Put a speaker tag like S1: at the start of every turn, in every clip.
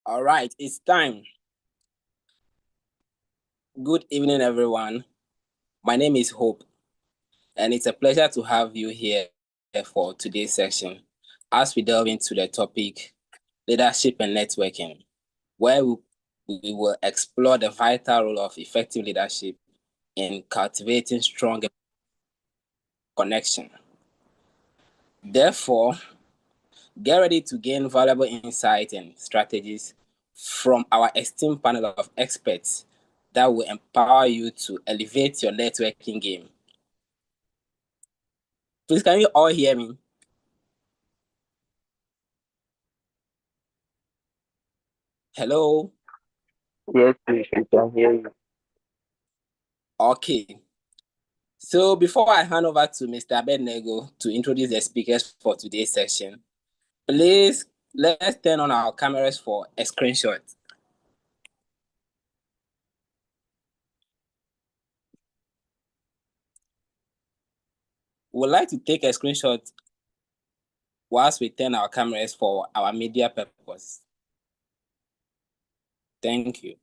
S1: All right, it's time. Good evening, everyone. My name is Hope, and it's a pleasure to have you here for today's session as we delve into the topic leadership and networking, where we will explore the vital role of effective leadership in cultivating strong connection. Therefore, get ready to gain valuable insight and strategies from our esteemed panel of experts that will empower you to elevate your networking game. Please, can you all hear me? Hello?
S2: Yes, please, we can hear you.
S1: Okay. So before I hand over to Mr. Abednego to introduce the speakers for today's session, please let's turn on our cameras for a screenshot. We'd like to take a screenshot whilst we turn our cameras for our media purpose. Thank you.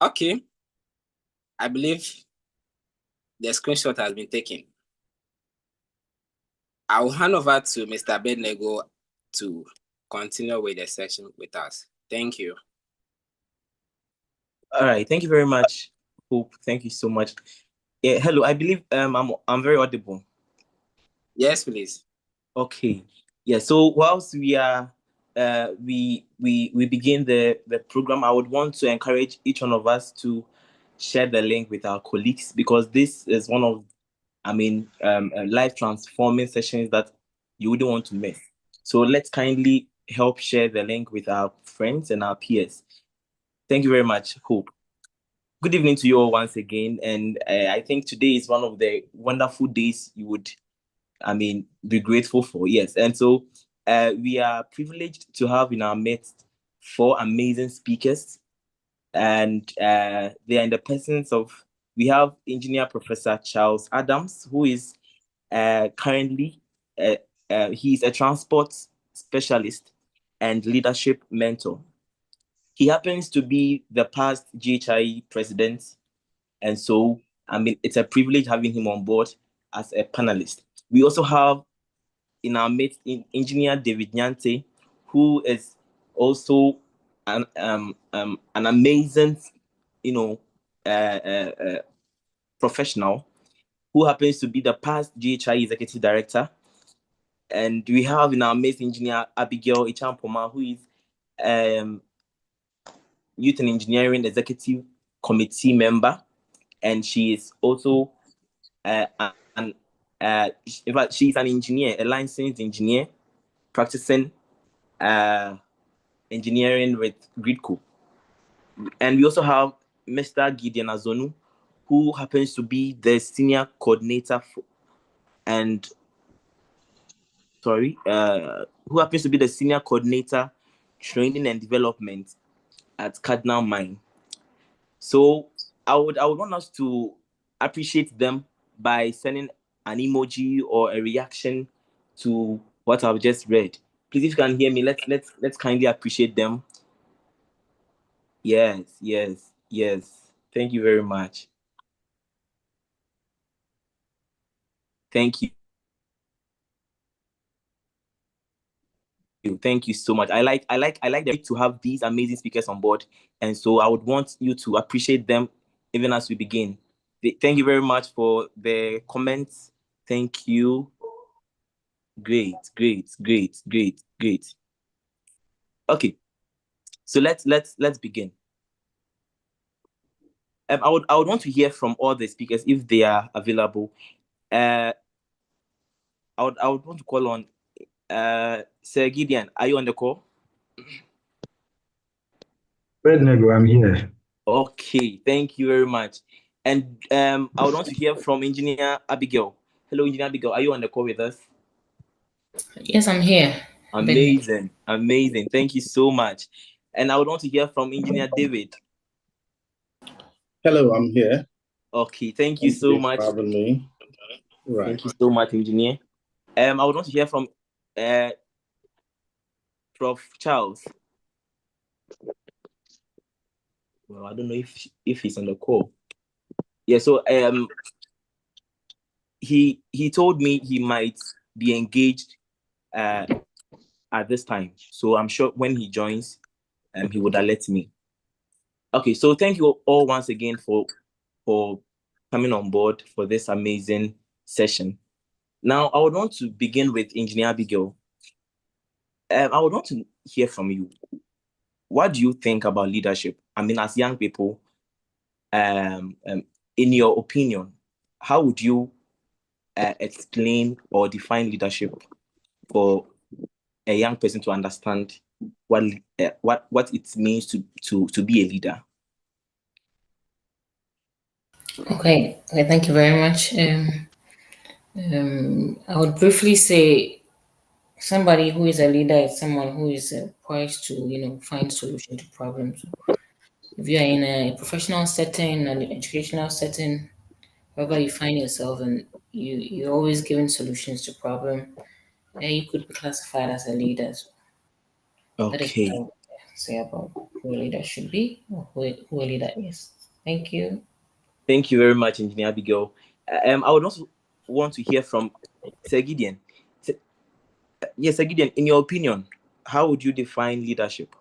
S1: Okay, I believe the screenshot has been taken. I will hand over to Mr. Abednego to continue with the session with us. Thank you.
S3: All right, thank you very much, Hope. Thank you so much. Yeah, hello. I believe I'm very audible.
S1: Yes, please.
S3: Okay. Yeah. So whilst we are we begin the program, I would want to encourage each one of us to share the link with our colleagues, because this is one of life transforming sessions that you wouldn't want to miss. So let's kindly help share the link with our friends and our peers. Thank you very much, Hope. Good evening to you all once again, and I think today is one of the wonderful days you would, be grateful for. Yes, and so we are privileged to have in our midst four amazing speakers, and they are in the presence of, we have Engineer Professor Charles Adams, who is currently he is a transport specialist and leadership mentor. He happens to be the past GHI president, and so it's a privilege having him on board as a panelist. We also have in our midst Engineer David Nyante, who is also an amazing, professional, who happens to be the past GHI executive director. And we have in our midst Engineer Abigail Ichampoma, who is Youth and Engineering Executive Committee member, and she is also in fact, she's an engineer, a licensed engineer, practicing engineering with Gridco. And we also have Mr. Gideon Azonu, who happens to be the senior coordinator who happens to be the senior coordinator, training and development at Cardinal Mine. So I would want us to appreciate them by sending an emoji or a reaction to what I've just read. Please, if you can hear me, let's kindly appreciate them. Yes. Thank you very much. Thank you. Thank you so much. I like to have these amazing speakers on board, and so I would want you to appreciate them even as we begin. Thank you very much for the comments. Thank you. Great. Okay, so let's begin. I would want to hear from all the speakers if they are available. I would want to call on Sir Gideon. Are you on the call?
S4: Abednego, I'm here.
S3: Okay, thank you very much. And I would want to hear from Engineer Abigail. Hello, Engineer Abigail. Are you on the call with us?
S4: Yes, I'm here.
S3: Amazing, amazing. Thank you so much. And I would want to hear from Engineer David.
S5: Hello, I'm here.
S3: Okay, thank you so much
S5: for having me. Right.
S3: Thank you so much, Engineer. I would want to hear from Prof. Charles. Well, I don't know if he's on the call. Yeah, so he told me he might be engaged at this time. So I'm sure when he joins, he would alert me. Okay, so thank you all once again for coming on board for this amazing session. Now, I would want to begin with Engineer Abigail. I would want to hear from you. What do you think about leadership? I mean, as young people, in your opinion, how would you explain or define leadership for a young person to understand what it means to be a leader?
S4: Okay, thank you very much. I would briefly say somebody who is a leader is someone who is poised to, find solution to problems. If you are in a professional setting, an educational setting, wherever you find yourself, and you're always giving solutions to problem, you could be classified as a leader. So that is what I
S3: Okay.
S4: would say about who a leader should be or who a leader is. Thank you.
S3: Thank you very much, Engineer Abigail. I would also want to hear from Sir Gideon. Yes, Sir Gideon, in your opinion, how would you define leadership?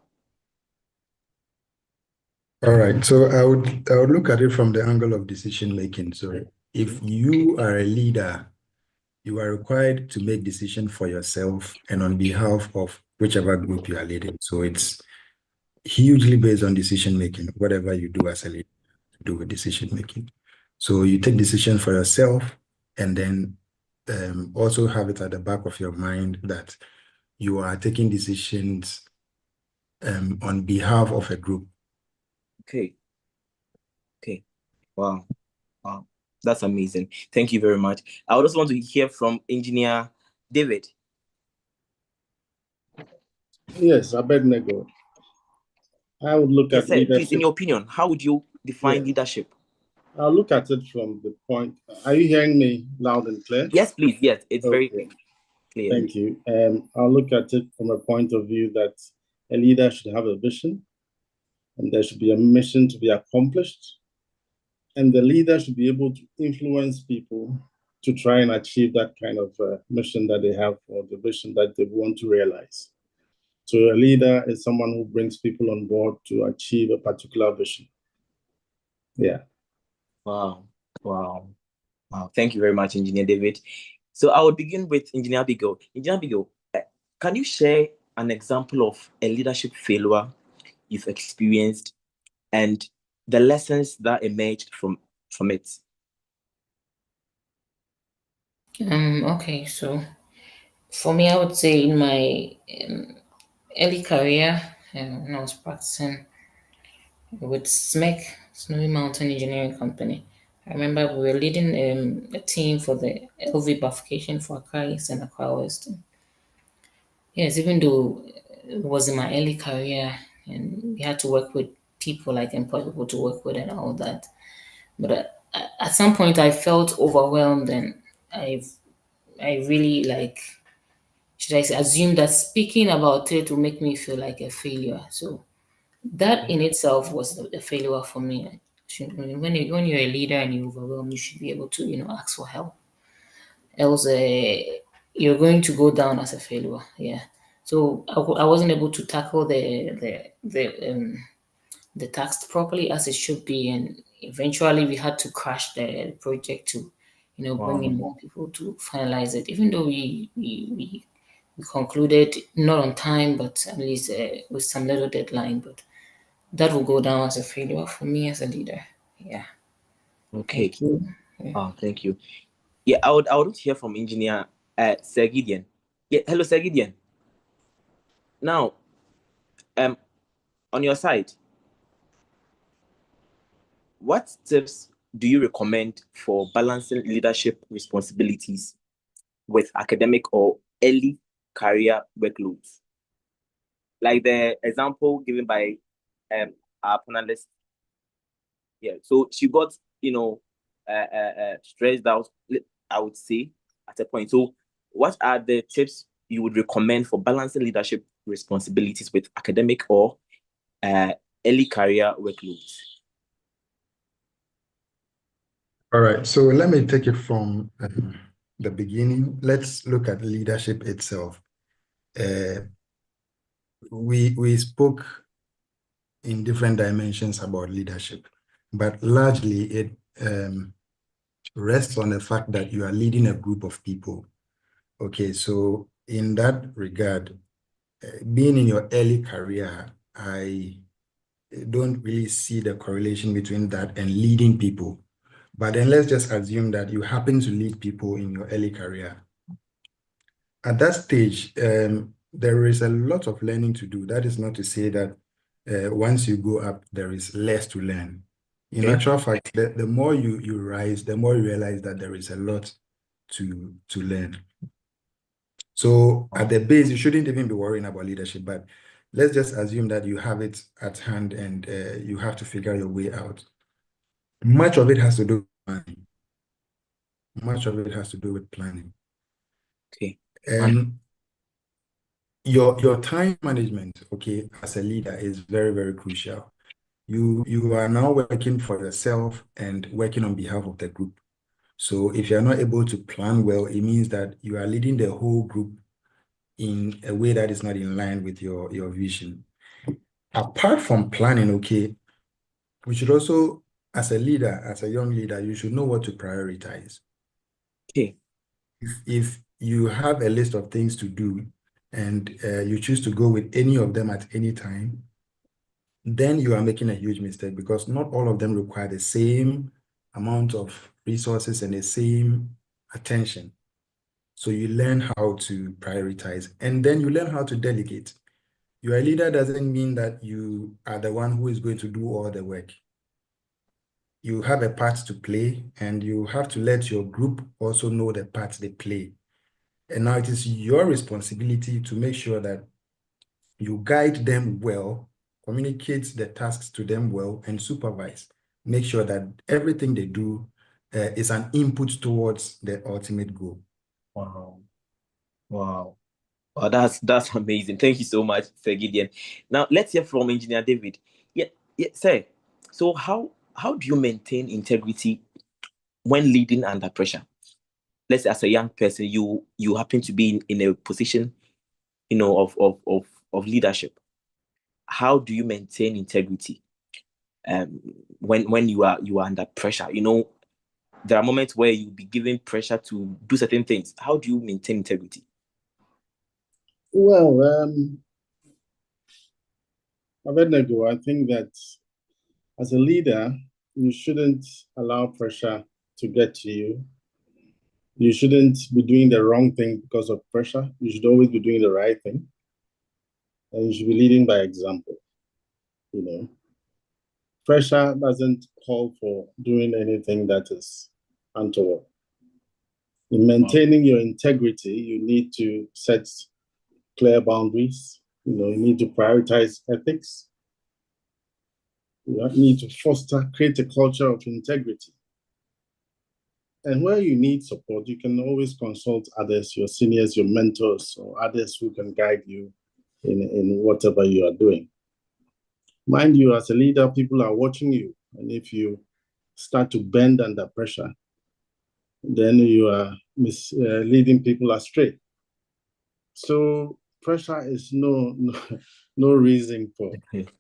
S6: All right. So I would look at it from the angle of decision making. So if you are a leader, you are required to make decisions for yourself and on behalf of whichever group you are leading. So it's hugely based on decision making, whatever you do as a leader, to do with decision making. So you take decisions for yourself and then also have it at the back of your mind that you are taking decisions on behalf of a group.
S3: Okay. Wow. That's amazing. Thank you very much. I would also want to hear from Engineer David.
S5: Yes, Abednego. I would look
S3: Yes,
S5: at
S3: sir.
S5: leadership.
S3: Please, in your opinion, how would you define leadership?
S5: I'll look at it from the point. Are you hearing me loud and clear?
S3: Yes, please. Yes, it's very
S5: Okay.
S3: clear.
S5: Thank you. I'll look at it from a point of view that a leader should have a vision and there should be a mission to be accomplished. And the leader should be able to influence people to try and achieve that kind of mission that they have or the vision that they want to realize. So a leader is someone who brings people on board to achieve a particular vision. Yeah.
S3: Wow. Thank you very much, Engineer David. So I would begin with Engineer Abigail. Engineer Abigail, can you share an example of a leadership failure you've experienced and the lessons that emerged from it?
S4: Okay, so for me, I would say in my early career, when I was practicing with SMEC, Snowy Mountain Engineering Company, I remember we were leading a team for the LV bifurcation for Accra East and Accra West. Yes, even though it was in my early career and we had to work with people, like employ people to work with and all that. But at some point, I felt overwhelmed and I really should I say, assume that speaking about it will make me feel like a failure. So that in itself was a failure for me. When you're a leader and you're overwhelmed, you should be able to, ask for help. Else, you're going to go down as a failure. Yeah. So I wasn't able to tackle the task properly as it should be, and eventually we had to crash the project to, bring in more people to finalize it. Even though we concluded not on time, but at least with some little deadline. But that will go down as a failure for me as a leader. Yeah.
S3: Okay.
S4: Thank you.
S3: Oh, thank you. Yeah, I would hear from Engineer Sir Gideon. Yeah, hello, Sir Gideon. Now, on your side, what tips do you recommend for balancing leadership responsibilities with academic or early career workloads? Like the example given by our panelist. Yeah, so she got, stressed out, I would say, at a point. So what are the tips you would recommend for balancing leadership responsibilities with academic or early career workloads?
S6: All right, so let me take it from the beginning. Let's look at leadership itself. We spoke in different dimensions about leadership, but largely it rests on the fact that you are leading a group of people. Okay, so in that regard, being in your early career, I don't really see the correlation between that and leading people. But then let's just assume that you happen to lead people in your early career. At that stage, there is a lot of learning to do. That is not to say that once you go up, there is less to learn. In actual fact, the more you rise, the more you realize that there is a lot to learn. So at the base, you shouldn't even be worrying about leadership, but let's just assume that you have it at hand and you have to figure your way out. Much of it has to do with planning. Much of it has to do with planning.
S3: Okay.
S6: And your time management, okay, as a leader is very, very crucial. You are now working for yourself and working on behalf of the group. So if you're not able to plan well, it means that you are leading the whole group in a way that is not in line with your vision. Apart from planning, okay, we should also, as a leader, as a young leader, you should know what to prioritize.
S3: Okay.
S6: If you have a list of things to do and you choose to go with any of them at any time, then you are making a huge mistake because not all of them require the same amount of resources and the same attention. So you learn how to prioritize and then you learn how to delegate. You're a leader doesn't mean that you are the one who is going to do all the work. You have a part to play and you have to let your group also know the part they play. And now it is your responsibility to make sure that you guide them well, communicate the tasks to them well, and supervise. Make sure that everything they do is an input towards the ultimate goal.
S3: Wow. Wow. Oh, that's amazing. Thank you so much, Sir Gideon. Now let's hear from Engineer David. Yeah, sir. So how do you maintain integrity when leading under pressure? Let's say as a young person, you happen to be in a position, of leadership. How do you maintain integrity when you are under pressure? There are moments where you'll be given pressure to do certain things. How do you maintain integrity?
S5: Well, Abednego, I think that as a leader, you shouldn't allow pressure to get to you. You shouldn't be doing the wrong thing because of pressure. You should always be doing the right thing. And you should be leading by example. Pressure doesn't call for doing anything that is untoward. In maintaining your integrity, you need to set clear boundaries. You need to prioritize ethics. You need to create a culture of integrity. And where you need support, you can always consult others, your seniors, your mentors, or others who can guide you in whatever you are doing. Mind you, as a leader, people are watching you. And if you start to bend under pressure, then you are leading people astray. So pressure is no reason for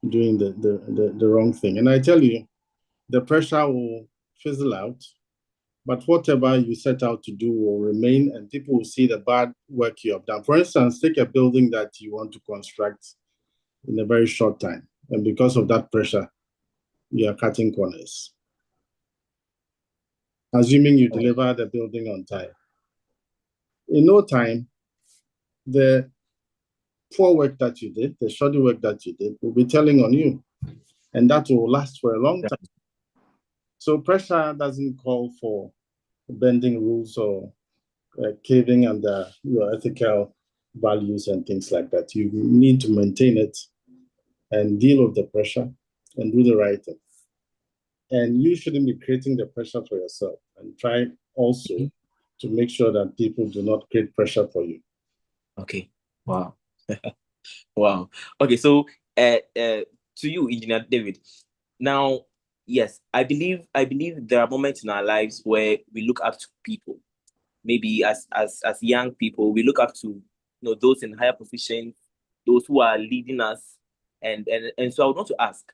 S5: doing the wrong thing. And I tell you, the pressure will fizzle out, but whatever you set out to do will remain and people will see the bad work you have done. For instance, take a building that you want to construct in a very short time. And because of that pressure, you are cutting corners. Assuming you deliver the building on time. In no time, the poor work that you did, the shoddy work that you did, will be telling on you. And that will last for a long time. So pressure doesn't call for bending rules or caving under your ethical values and things like that. You need to maintain it and deal with the pressure and do the right thing. And you shouldn't be creating the pressure for yourself, and try also to make sure that people do not create pressure for you.
S3: Okay. Wow. Wow. Okay, so to you, Engineer David. Now, yes, I believe there are moments in our lives where we look up to people. Maybe as young people, we look up to those in higher positions, those who are leading us, and so I would want to ask,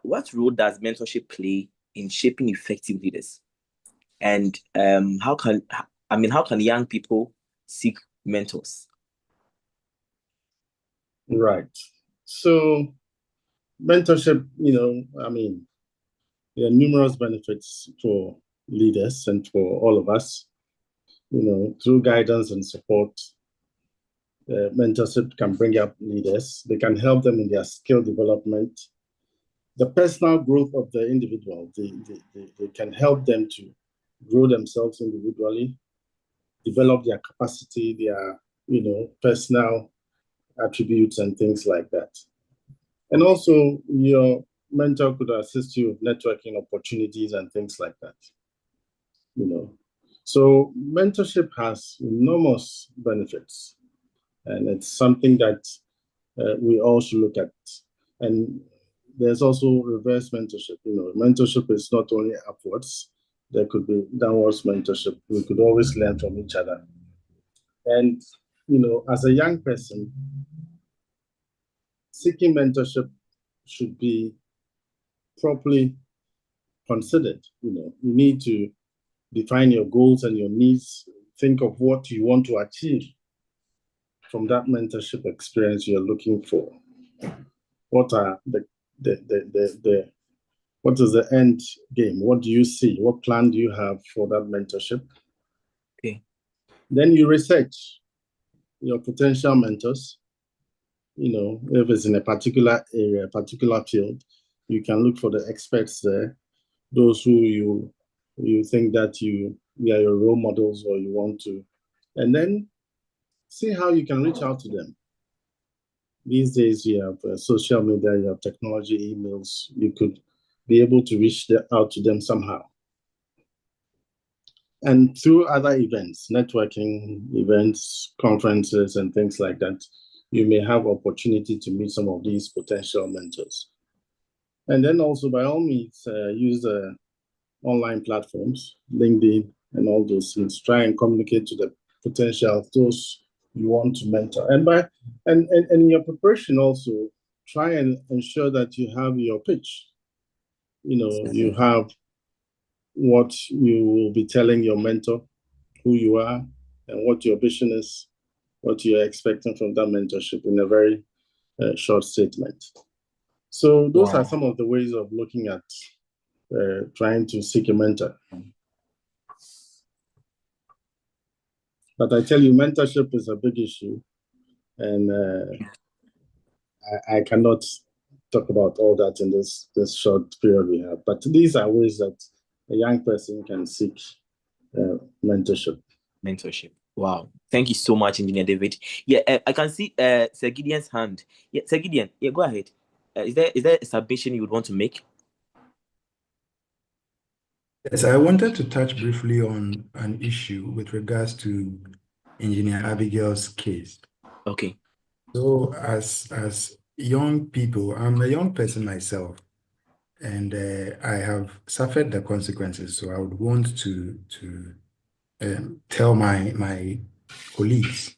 S3: what role does mentorship play in shaping effective leaders? And how can young people seek mentors?
S5: Right. So mentorship, there are numerous benefits for leaders and for all of us. Through guidance and support, mentorship can bring up leaders. They can help them in their skill development, the personal growth of the individual. They can help them to grow themselves individually, develop their capacity, their personal attributes and things like that. And also, your mentor could assist you with networking opportunities and things like that. So mentorship has enormous benefits, and it's something that we all should look at. And there's also reverse mentorship. Mentorship is not only upwards, there could be downwards mentorship. We could always learn from each other. And, as a young person, seeking mentorship should be properly considered. You need to define your goals and your needs, think of what you want to achieve from that mentorship experience you're looking for. What are what is the end game? What do you see? What plan do you have for that mentorship?
S3: Okay.
S5: Then you research your potential mentors. If it's in a particular area, a particular field, you can look for the experts there, those who you think that they are your role models, or you want to, and then see how you can reach out to them. These days, you have social media, you have technology, emails. You could be able to reach out to them somehow. And through other events, networking events, conferences, and things like that, you may have opportunity to meet some of these potential mentors. And then also, by all means, use online platforms, LinkedIn, and all those things. Try and communicate to the potential those you want to mentor. And in your preparation also, try and ensure that you have your pitch. You have what you will be telling your mentor, who you are, and what your vision is, what you're expecting from that mentorship in a very short statement. So those are some of the ways of looking at trying to seek a mentor. But I tell you, mentorship is a big issue, and I cannot talk about all that in this short period we have. But these are ways that a young person can seek mentorship.
S3: Mentorship. Wow. Thank you so much, Engineer David. Yeah, I can see Sir Gideon's hand. Yeah, Sir Gideon, yeah, go ahead. Is there a submission you would want to make?
S6: Yes, I wanted to touch briefly on an issue with regards to Engineer Abigail's case.
S3: Okay.
S6: So as young people, I'm a young person myself, and I have suffered the consequences. So I would want to tell my colleagues,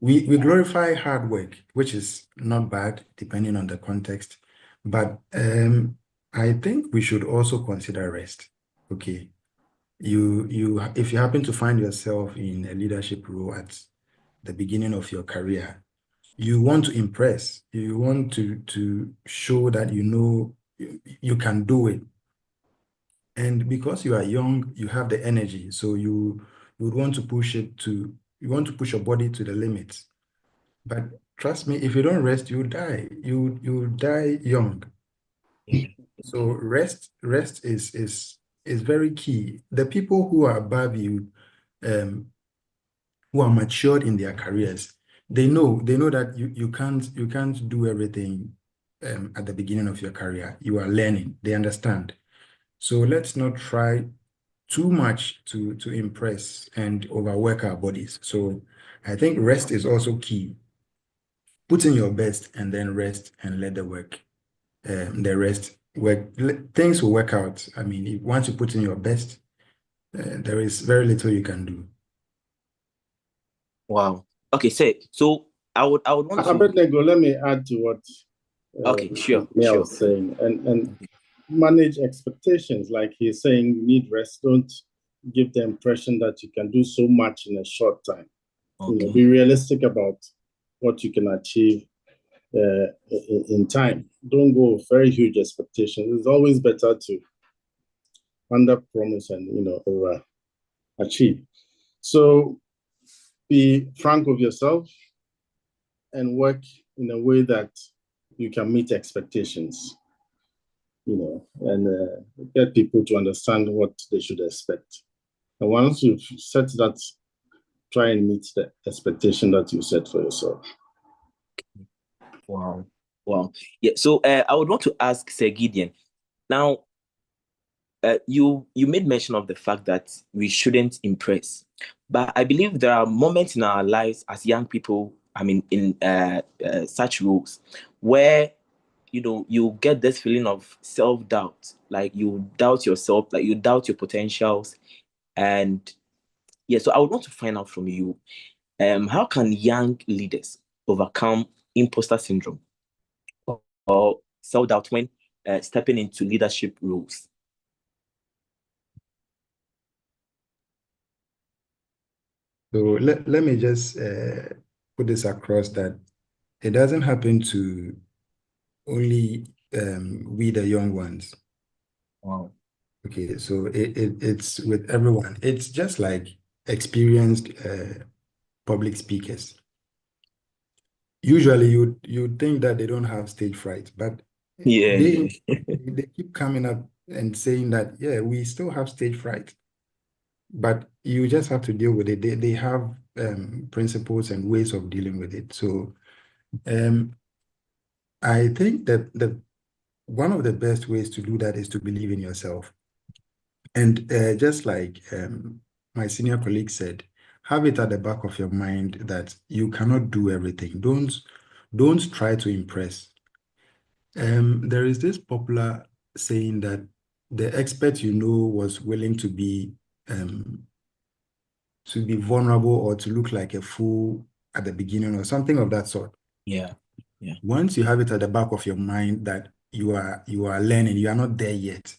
S6: we glorify hard work, which is not bad depending on the context, but I think we should also consider rest. Okay, if you happen to find yourself in a leadership role at the beginning of your career, you want to impress, you want to show that you can do it. And because you are young, you have the energy, so you would want to push you want to push your body to the limits. But trust me, if you don't rest, you die. You die young. So rest is very key. The people who are above you, who are matured in their careers, they know that you can't do everything at the beginning of your career. You are learning. They understand. So let's not try too much to impress and overwork our bodies. So I think rest is also key. Put in your best and then rest and let the rest work. Things will work out. I mean, once you put in your best, there is very little you can do.
S3: Wow. Okay, so I would want to.
S5: Abednego, let me add to what
S3: Okay, sure.
S5: was saying, and manage expectations. Like he's saying, you need rest. Don't give the impression that you can do so much in a short time.
S3: Okay.
S5: Be realistic about what you can achieve in time. Don't go with very huge expectations. It's always better to under promise and over achieve. So be frank with yourself and work in a way that you can meet expectations, and get people to understand what they should expect. And once you've set that, try and meet the expectation that you set for yourself.
S3: Wow. Yeah. So I would want to ask Sir Gideon. Now, you made mention of the fact that we shouldn't impress, but I believe there are moments in our lives as young people, I mean, in such roles, where you get this feeling of self-doubt, like you doubt yourself, like you doubt your potentials, and yeah. So I would want to find out from you, how can young leaders overcome imposter syndrome or self-doubt when stepping into leadership roles?
S6: So let me just put this across that it doesn't happen to only we the young ones.
S3: Wow.
S6: Okay, so it's with everyone. It's just like experienced public speakers. Usually you think that they don't have stage fright, but they keep coming up and saying that, yeah, we still have stage fright, but you just have to deal with it. They have principles and ways of dealing with it. So I think that one of the best ways to do that is to believe in yourself. And just like my senior colleague said, have it at the back of your mind that you cannot do everything. Don't try to impress. There is this popular saying that the expert was willing to be vulnerable or to look like a fool at the beginning or something of that sort.
S3: Yeah.
S6: Once you have it at the back of your mind that you are learning, you are not there yet,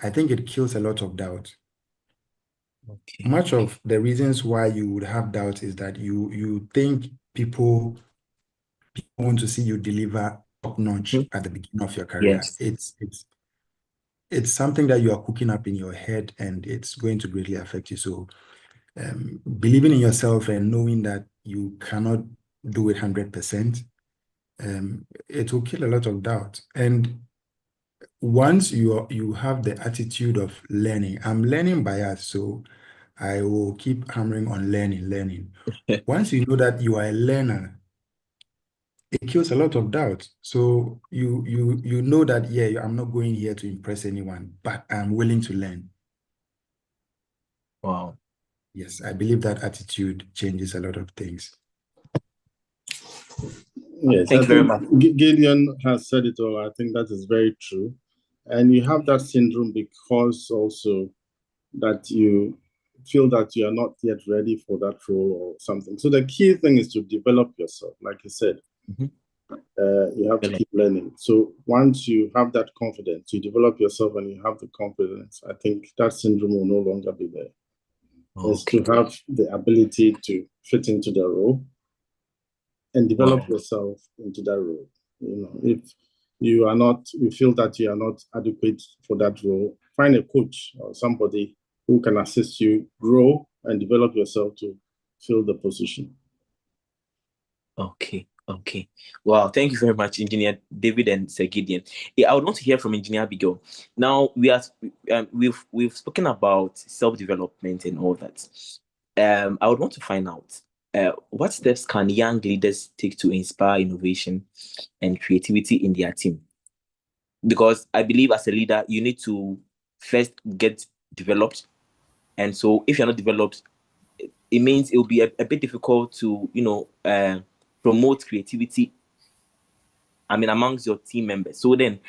S6: I think it kills a lot of doubt.
S3: Okay.
S6: Much of the reasons why you would have doubt is that you think people want to see you deliver top notch at the beginning of your career.
S3: Yes.
S6: It's something that you are cooking up in your head, and it's going to greatly affect you. So believing in yourself and knowing that you cannot do it 100%, it will kill a lot of doubt. And once you have the attitude of learning, I'm learning bias, so I will keep hammering on learning. Once you know that you are a learner, it kills a lot of doubt. So you know that, yeah, I'm not going here to impress anyone, but I'm willing to learn.
S3: Wow.
S6: Yes, I believe that attitude changes a lot of things.
S5: Yes,
S3: thank you very much.
S5: Gideon has said it all. I think that is very true. And you have that syndrome because also that you feel that you are not yet ready for that role or something. So the key thing is to develop yourself, like you said. You have to keep learning. So once you have that confidence, you develop yourself and you have the confidence, I think that syndrome will no longer be there. It's to have the ability to fit into the role and develop yourself into that role. If you feel that you are not adequate for that role, find a coach or somebody who can assist you grow and develop yourself to fill the position.
S3: Okay. Okay. Wow. Thank you very much, Engineer David and Sir Gideon. Yeah, I would want to hear from Engineer Abigail. Now we've spoken about self-development and all that. I would want to find out what steps can young leaders take to inspire innovation and creativity in their team? Because I believe as a leader, you need to first get developed. And so if you're not developed, it means it will be a bit difficult to, promote creativity, amongst your team members. So then,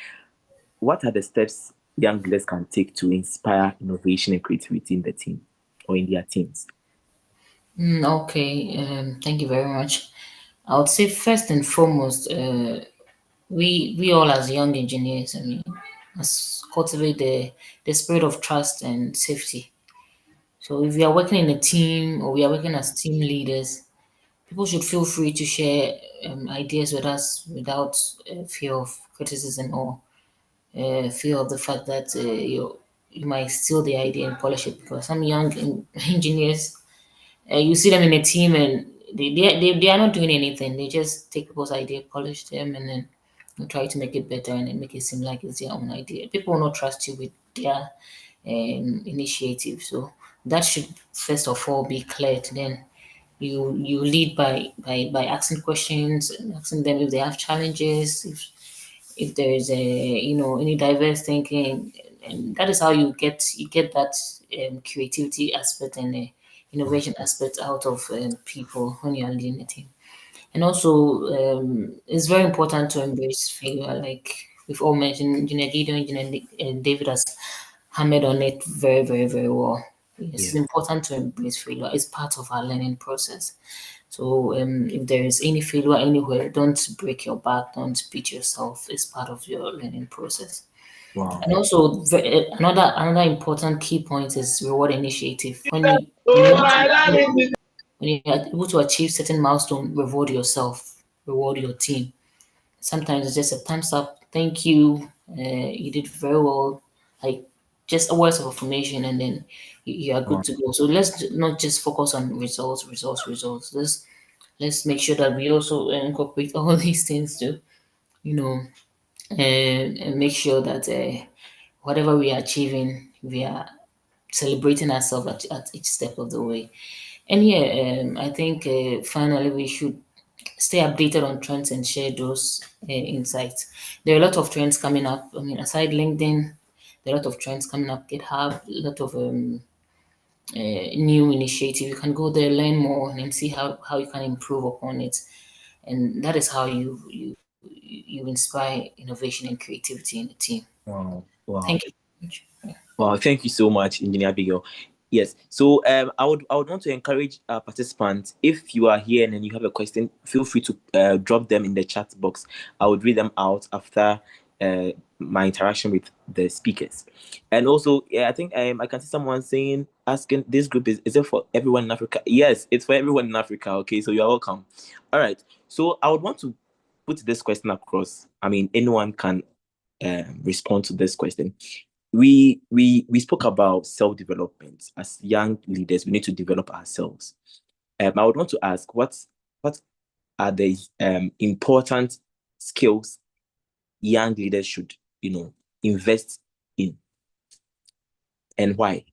S3: what are the steps young leaders can take to inspire innovation and creativity in the team or in their teams?
S4: Okay, thank you very much. I would say first and foremost, we all as young engineers, must cultivate the spirit of trust and safety. So if we are working in a team or we are working as team leaders, people should feel free to share ideas with us without fear of criticism or fear of the fact that you might steal the idea and polish it. Because some young engineers, you see them in a team and they are not doing anything. They just take people's idea, polish them, and then try to make it better and then make it seem like it's their own idea. People will not trust you with their initiative. So that should first of all be cleared. Then you lead by asking questions, asking them if they have challenges, if there is any diverse thinking, and that is how you get that creativity aspect and the innovation aspect out of people when you are leading a team. And also, it's very important to embrace failure. Like we've all mentioned, Engineer Gideon, David has hammered on it very, very, very well. It's
S3: Yeah.
S4: important to embrace failure. It's part of our learning process. So, if there is any failure anywhere, don't break your back, don't beat yourself. It's part of your learning process.
S3: Wow.
S4: And also, another important key point is reward initiative. When you are able to achieve certain milestone, reward yourself, reward your team. Sometimes it's just a thumbs up, thank you, you did very well, like just a words of affirmation, and then you are good
S3: Wow.
S4: to go. So let's not just focus on results. Let's make sure that we also incorporate all these things to, you know, and make sure that whatever we are achieving, we are celebrating ourselves at each step of the way. And yeah, I think finally we should stay updated on trends and share those insights. There are a lot of trends coming up. Aside LinkedIn, there are a lot of trends coming up. GitHub, a lot of new initiative. You can go there, learn more, and see how you can improve upon it. And that is how you inspire innovation and creativity in the team.
S3: Wow. Wow.
S4: Thank you.
S3: Wow, thank you so much, Engineer Abigail. Yes, so I would want to encourage our participants. If you are here and then you have a question, feel free to drop them in the chat box. I would read them out after my interaction with the speakers. And also, yeah, I think I can see someone asking, this group is it for everyone in Africa? Yes, it's for everyone in Africa. Okay, so you are welcome. All right, so I would want to put this question across. Anyone can respond to this question. We spoke about self-development. As young leaders, we need to develop ourselves. I would want to ask, what are the important skills young leaders should invest in, and why?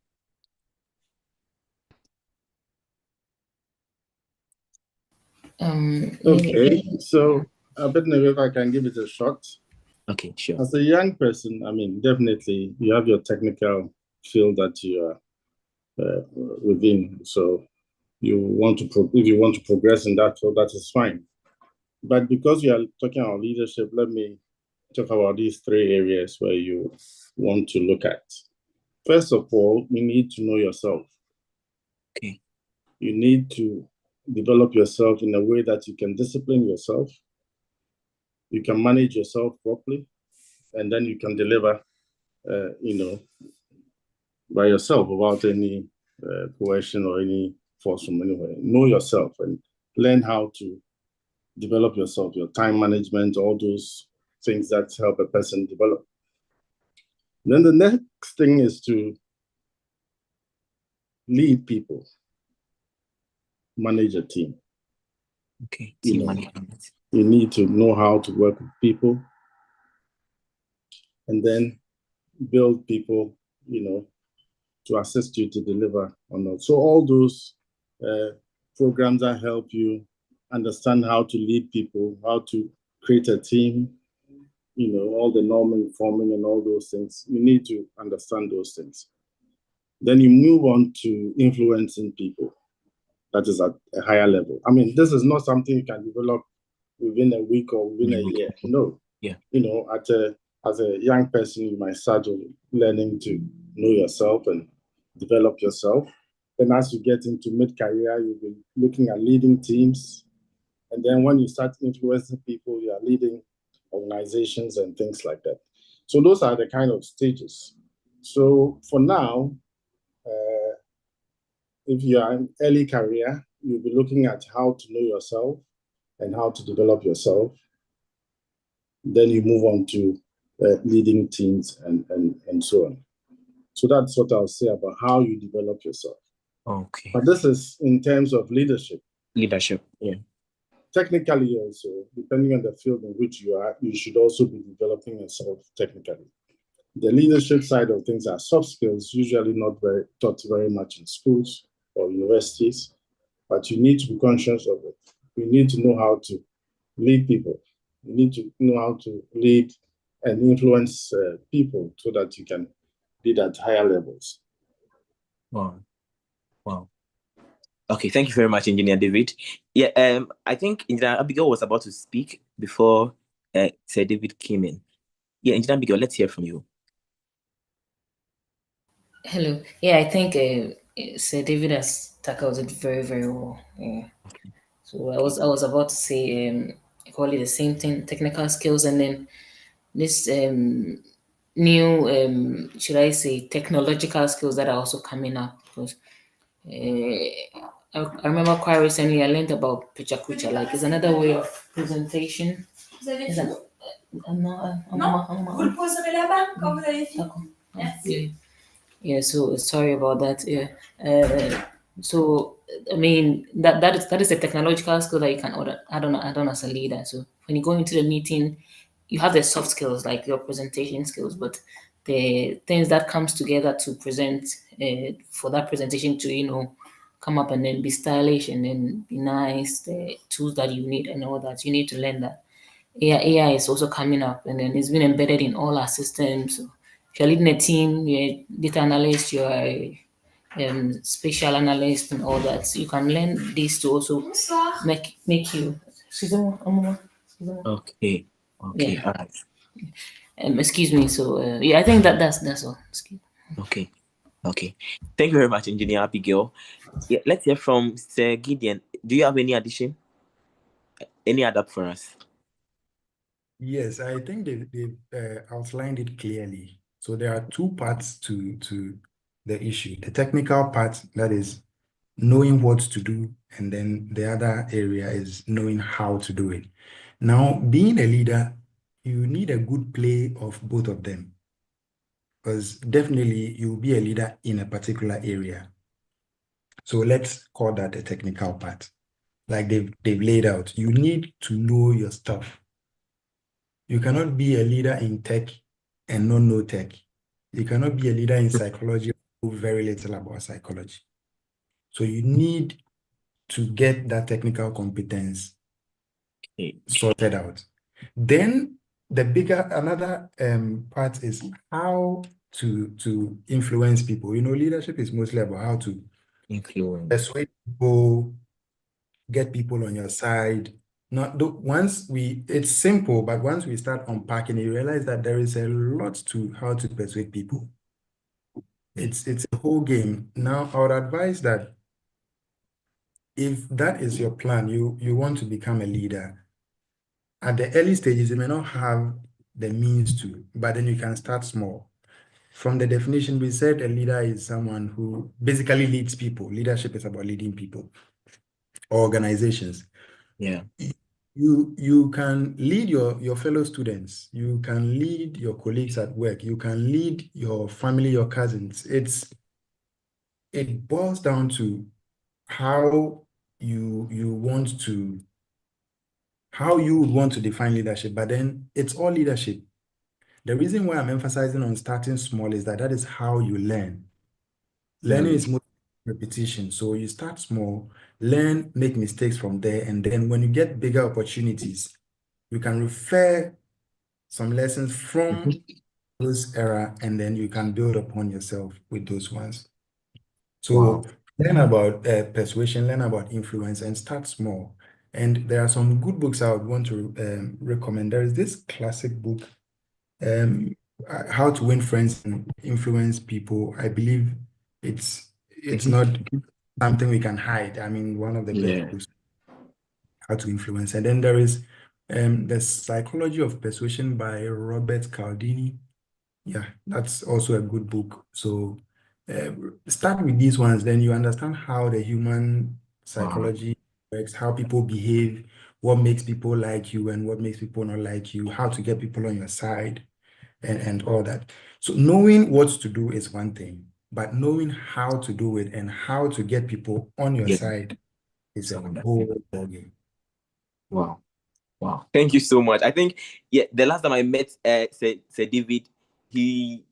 S5: Okay, so I bet if I can give it a shot.
S3: Okay, sure.
S5: As a young person, definitely you have your technical field that you are within. So if you want to progress in that field, that is fine. But because we are talking about leadership, let me talk about these three areas where you want to look at. First of all, you need to know yourself.
S3: Okay.
S5: You need to develop yourself in a way that you can discipline yourself, you can manage yourself properly, and then you can deliver, by yourself without any coercion or any force from anywhere. Know yourself and learn how to develop yourself, your time management, all those things that help a person develop. Then the next thing is to lead people, manage a team.
S3: Okay.
S5: You
S3: Team
S5: know,
S3: management.
S5: you need to know how to work with people, and then build people, to assist you to deliver on that. So all those programs that help you understand how to lead people, how to create a team, all the normal forming and all those things, you need to understand those things. Then you move on to influencing people. That is at a higher level. I mean, this is not something you can develop within a week or within a year. No.
S3: Yeah.
S5: As a young person, you might start learning to know yourself and develop yourself. Then as you get into mid-career, you'll be looking at leading teams. And then when you start influencing people, you are leading organizations and things like that. So those are the kind of stages. So for now, if you are in early career, you'll be looking at how to know yourself and how to develop yourself. Then you move on to leading teams and so on. So that's what I'll say about how you develop yourself.
S3: Okay.
S5: But this is in terms of leadership.
S3: Leadership, yeah.
S5: Technically also, depending on the field in which you are, you should also be developing yourself technically. The leadership side of things are soft skills, usually not taught very much in schools or universities, but you need to be conscious of it. You need to know how to lead people. You need to know how to lead and influence people so that you can lead at higher levels.
S3: Wow. Okay, thank you very much, Engineer David. Yeah, I think Engineer Abigail was about to speak before Sir David came in. Yeah, Engineer Abigail, let's hear from you.
S4: Hello. Yeah, I think Sir David has tackled it very, very well. Yeah. So I was about to say call it the same thing, technical skills, and then this new should I say technological skills that are also coming up, because I remember quite recently I learned about picture kucha, like it's another way of presentation. Is that-
S7: Vous le poserez là-bas quand vous avez fini.
S4: D'accord.
S7: Merci.
S4: Yeah, so sorry about that. Yeah. So I mean that is a technological skill that you can add on as a leader. So when you go into the meeting, you have the soft skills like your presentation skills, but the things that comes together to present for that presentation to come up and then be stylish and then be nice, the tools that you need and all that, you need to learn that. AI is also coming up and then it's been embedded in all our systems. So if you're leading a team, you're a data analyst, you're a spatial analyst and all that. So you can learn this to also make you.
S3: Okay.
S4: Yeah.
S3: All right.
S4: Excuse me. So yeah, I think that's all. Excuse
S3: Okay. Thank you very much, Engineer Abigail. Yeah, let's hear from Sir Gideon. Do you have any addition? Any add up for us?
S6: Yes, I think they've outlined it clearly. So there are two parts to the issue. The technical part, that is knowing what to do, and then the other area is knowing how to do it. Now, being a leader, you need a good play of both of them, because definitely you'll be a leader in a particular area. So let's call that the technical part. Like they've laid out, you need to know your stuff. You cannot be a leader in tech and not know tech. You cannot be a leader in psychology who know very little about psychology. So you need to get that technical competence sorted out. Then another part is how to influence people. Leadership is mostly about how to
S3: influence,
S6: persuade people, get people on your side. It's simple, but once we start unpacking it, you realize that there is a lot to how to persuade people. It's a whole game. Now, I would advise that if that is your plan, you want to become a leader, at the early stages, you may not have the means to, but then you can start small. From the definition, we said a leader is someone who basically leads people. Leadership is about leading people, organizations.
S3: Yeah.
S6: You can lead your fellow students. You can lead your colleagues at work. You can lead your family, your cousins. It boils down to how you want to how you would want to define leadership, but then it's all leadership. The reason why I'm emphasizing on starting small is that is how you learn. Learning is more repetition. So you start small, learn, make mistakes from there, and then when you get bigger opportunities, you can refer some lessons from those era, and then you can build upon yourself with those ones. So learn about persuasion, learn about influence, and start small. And there are some good books I would want to recommend. There is this classic book, How to Win Friends and Influence People. I believe it's not something we can hide. I mean, one of the best books, How to Influence. And then there is The Psychology of Persuasion by Robert Cialdini. Yeah, that's also a good book. So start with these ones, then you understand how the human psychology works, how people behave, what makes people like you and what makes people not like you, how to get people on your side, and all that. So knowing what to do is one thing, but knowing how to do it and how to get people on your side is a whole ballgame.
S3: Wow. Thank you so much. I think the last time I met Sir David, he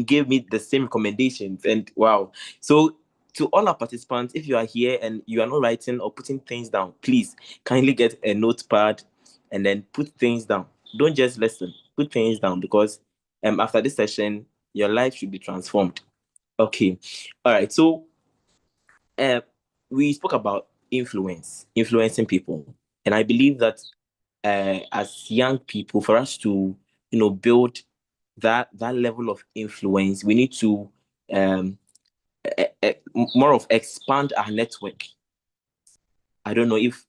S3: gave me the same recommendations, and wow. So to all our participants, if you are here and you are not writing or putting things down, please kindly get a notepad and then put things down. Don't just listen, put things down, because after this session, your life should be transformed. Okay. All right. So we spoke about influencing people. And I believe that as young people, for us to, build that level of influence, we need to more of expand our network. I don't know if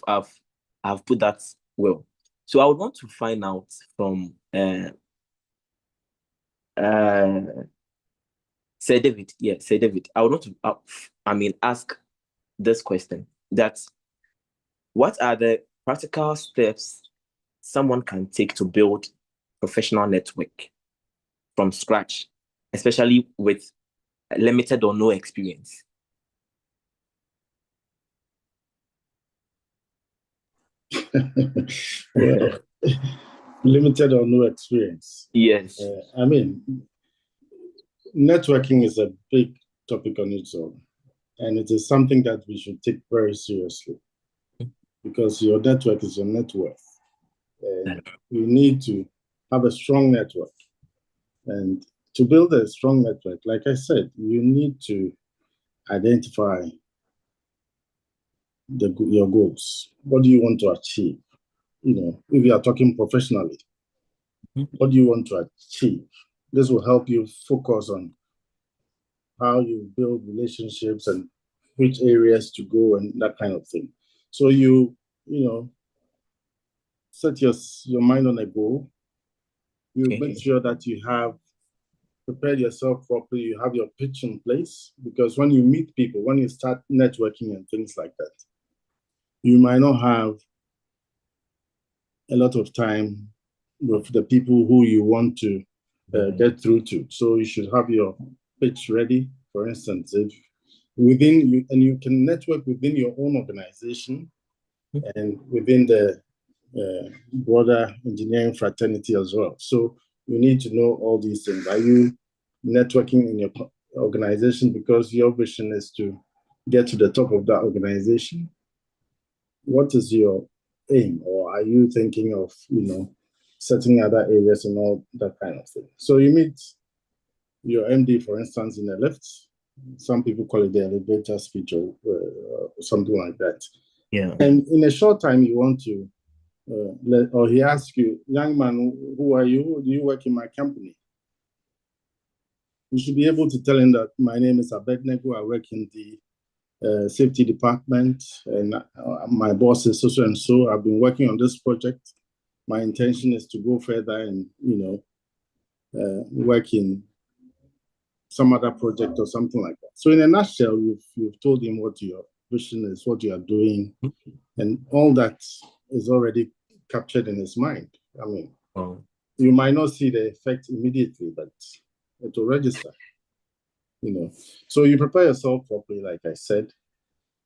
S3: I've put that well. So I would want to find out from Sir David. Yeah, Sir David. I would want to ask this question: that what are the practical steps someone can take to build professional network from scratch, especially with limited or no experience?
S5: Well, limited or no experience.
S3: Yes.
S5: Networking is a big topic on its own, and it is something that we should take very seriously, because your network is your net worth. And you need to have a strong network. And to build a strong network, like I said, you need to identify your goals. What do you want to achieve? If you are talking professionally, what do you want to achieve? This will help you focus on how you build relationships and which areas to go and that kind of thing. So you set your mind on a goal. You make sure that you have prepared yourself properly, you have your pitch in place, because when you meet people, when you start networking and things like that, you might not have a lot of time with the people who you want to get through to. So you should have your pitch ready. For instance, if within you, and you can network within your own organization and within the broader engineering fraternity as well. So you need to know all these things. Are you networking in your organization because your vision is to get to the top of that organization? What is your aim? Or are you thinking of, setting other areas and all that kind of thing? So you meet your MD, for instance, in a lift. Some people call it the elevator speech or something like that.
S3: Yeah.
S5: And in a short time, you want to or he asks you, young man, who are you? Do you work in my company? You should be able to tell him that my name is Abednego. I work in the safety department, and my boss is so and so. I've been working on this project. My intention is to go further and work in some other project or something like that. So in a nutshell, you've told him what your vision is, what you are doing, and all that is already captured in his mind. You might not see the effect immediately, but it will register. So you prepare yourself properly, like I said,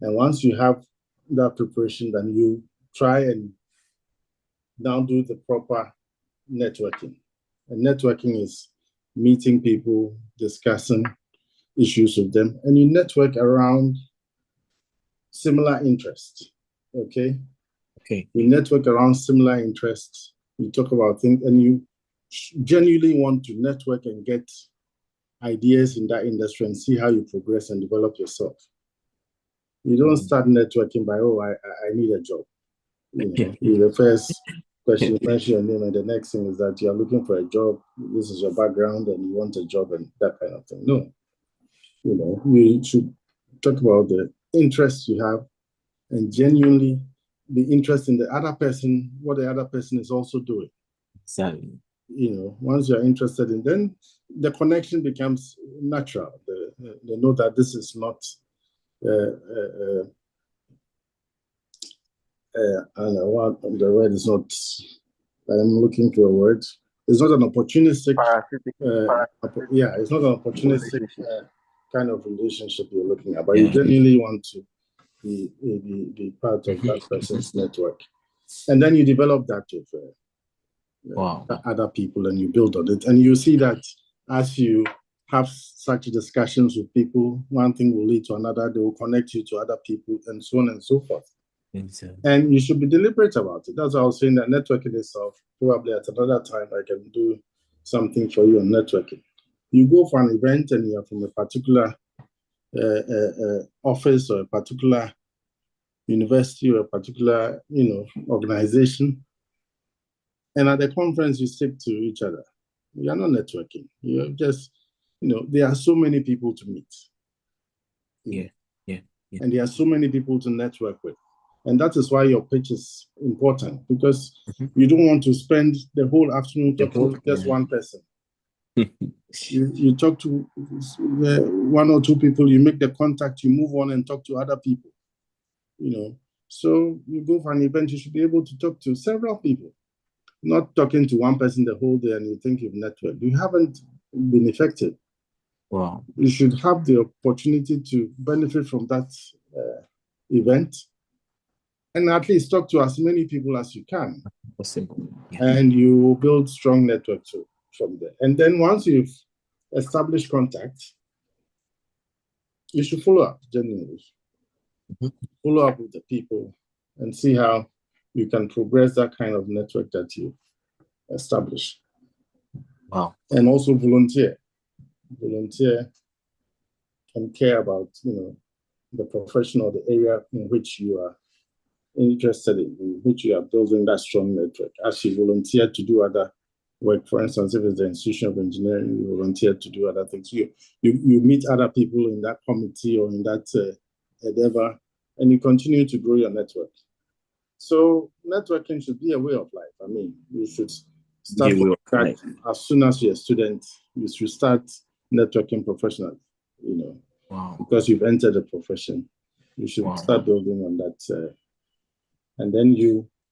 S5: and once you have that preparation, then you try and now do the proper networking. And networking is meeting people, discussing issues with them, and you network around similar interests. Okay. You network around similar interests. You talk about things, and you genuinely want to network and get ideas in that industry and see how you progress and develop yourself. You don't start networking by, oh, I need a job. The first question, you mention your name, and the next thing is that you're looking for a job. This is your background, and you want a job, and that kind of thing. No, you should talk about the interests you have, and genuinely be interested in the other person, what the other person is also doing.
S3: Exactly.
S5: Once you're interested in, then the connection becomes natural. They know that this is not I don't know what the word is not. I'm looking for a word. It's not an opportunistic. It's not an opportunistic kind of relationship you're looking at, but you genuinely want to be part of that person's network, and then you develop that with other people, and you build on it, and you see that as you have such discussions with people, one thing will lead to another. They will connect you to other people, and so on and so forth. And you should be deliberate about it. That's why I was saying that networking itself, probably at another time, I can do something for you on networking. You go for an event and you're from a particular office or a particular university or a particular, organization. And at the conference, you stick to each other. You're not networking. You're just, there are so many people to meet. And there are so many people to network with. And that is why your pitch is important, because you don't want to spend the whole afternoon talking to just one person. You talk to one or two people, you make the contact, you move on and talk to other people. So you go for an event, you should be able to talk to several people, not talking to one person the whole day and you think you've networked. You haven't been effective.
S3: Wow.
S5: You should have the opportunity to benefit from that event, and at least talk to as many people as you can.
S3: Possible.
S5: And you will build strong networks from there. And then once you've established contact, you should follow up genuinely. Follow up with the people and see how you can progress that kind of network that you establish.
S3: Wow.
S5: And also volunteer. Volunteer and care about, the profession or the area in which you are interested in which you are building that strong network. As you volunteer to do other work, for instance, if it's the Institution of Engineering, you volunteer to do other things. You meet other people in that committee or in that endeavor, and you continue to grow your network. So networking should be a way of life. I mean, you should start as soon as you're a student. You should start networking professionally. Because you've entered the profession, you should start building on that. And then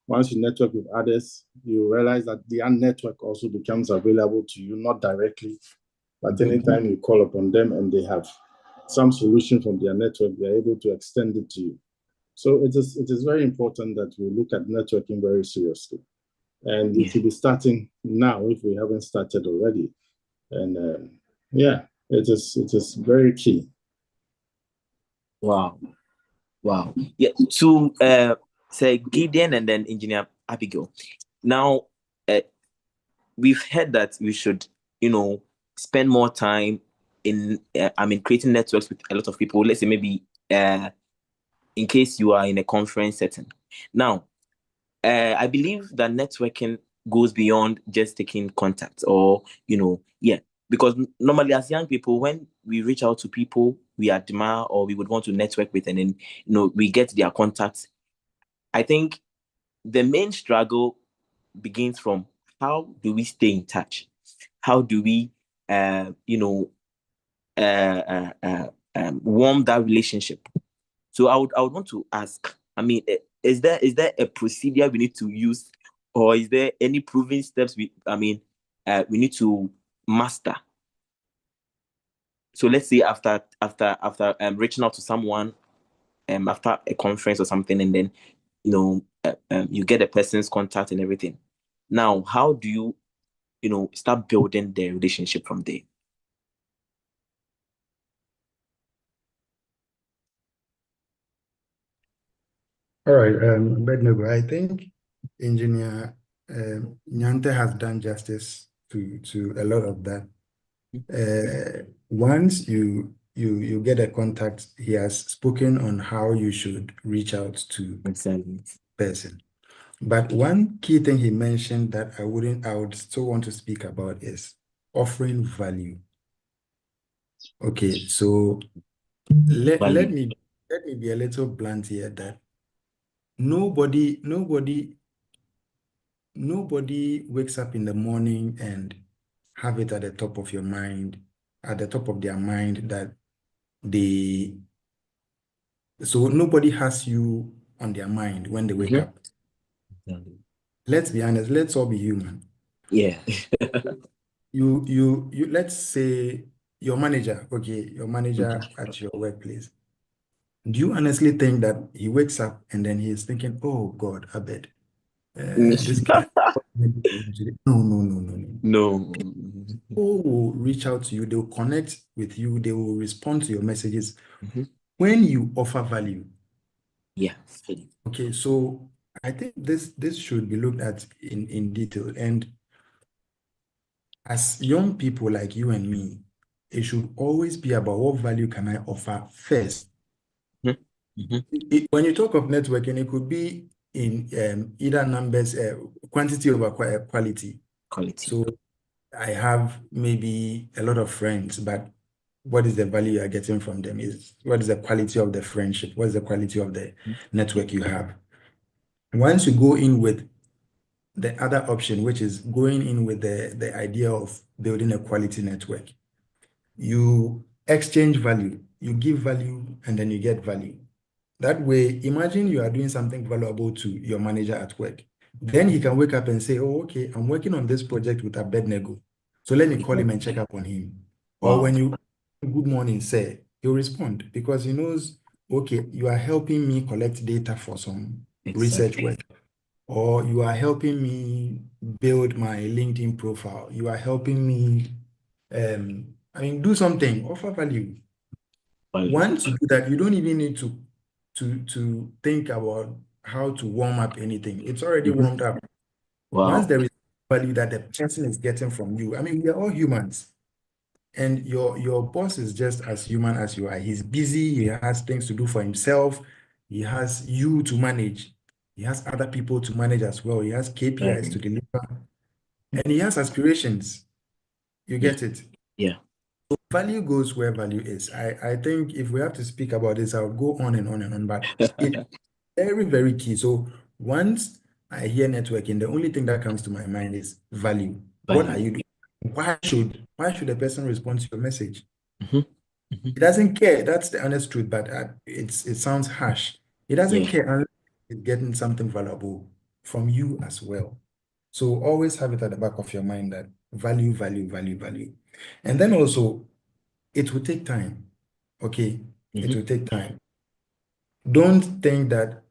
S5: once you network with others, you realize that the network also becomes available to you, not directly, but anytime you call upon them and they have some solution from their network, they're able to extend it to you. So it is very important that we look at networking very seriously. And we should be starting now if we haven't started already. And it is very key.
S3: Wow. Yeah, to say Gideon and then Engineer Abigail. Now, we've heard that we should, spend more time in, creating networks with a lot of people. Let's say maybe in case you are in a conference setting. Now, I believe that networking goes beyond just taking contact or, because normally as young people, when we reach out to people we admire or we would want to network with, and then, we get their contacts, I think the main struggle begins from how do we stay in touch? How do we, warm that relationship? So I would want to ask, is there a procedure we need to use, or is there any proven steps we need to master? So let's say after reaching out to someone after a conference or something, and then you get a person's contact and everything. Now, how do you, start building the relationship from there?
S6: All right, Abednego, I think Engineer Nyante has done justice to a lot of that. Once you get a contact, he has spoken on how you should reach out to person. But one key thing he mentioned that I would still want to speak about is offering value. Okay, so let me be a little blunt here that nobody wakes up in the morning and have it at the top of your mind, at the top of their mind that so nobody has you on their mind when they wake up. Let's be honest, let's all be human.
S3: Yeah.
S6: You let's say your manager at your workplace. Do you honestly think that he wakes up and then he's thinking, oh God, I bet this guy? No. People will reach out to you, they'll connect with you, they will respond to your messages when you offer value.
S3: Yeah.
S6: Okay, so I think this should be looked at in detail. And as young people like you and me, it should always be about what value can I offer first. When you talk of networking, it could be in either numbers, quantity over quality. So I have maybe a lot of friends, but what is the value you're getting from them? What is the quality of the friendship? What is the quality of the network you have? Once you go in with the other option, which is going in with the idea of building a quality network, you exchange value, you give value, and then you get value. That way, imagine you are doing something valuable to your manager at work. Then he can wake up and say, oh, okay, I'm working on this project with Abednego. So let me call him and check up on him. Or when you, good morning, sir, he'll respond because he knows, okay, you are helping me collect data for some research work. Or you are helping me build my LinkedIn profile. You are helping me, do something, offer value. Once you do that, you don't even need to think about how to warm up anything. It's already warmed up. Once there is value that the person is getting from you, we are all humans. And your boss is just as human as you are. He's busy, he has things to do for himself, he has you to manage, he has other people to manage as well, he has KPIs to deliver, and he has aspirations. You get it?
S3: Yeah.
S6: So value goes where value is. I think if we have to speak about this, I'll go on and on and on, but it's very, very key. So once I hear networking, the only thing that comes to my mind is value. What are you doing? Why should the person respond to your message? He doesn't care. That's the honest truth, but it sounds harsh. He doesn't care unless he's getting something valuable from you as well. So always have it at the back of your mind that value, value, value, value. And then also, it will take time. Okay? It will take time. Don't think that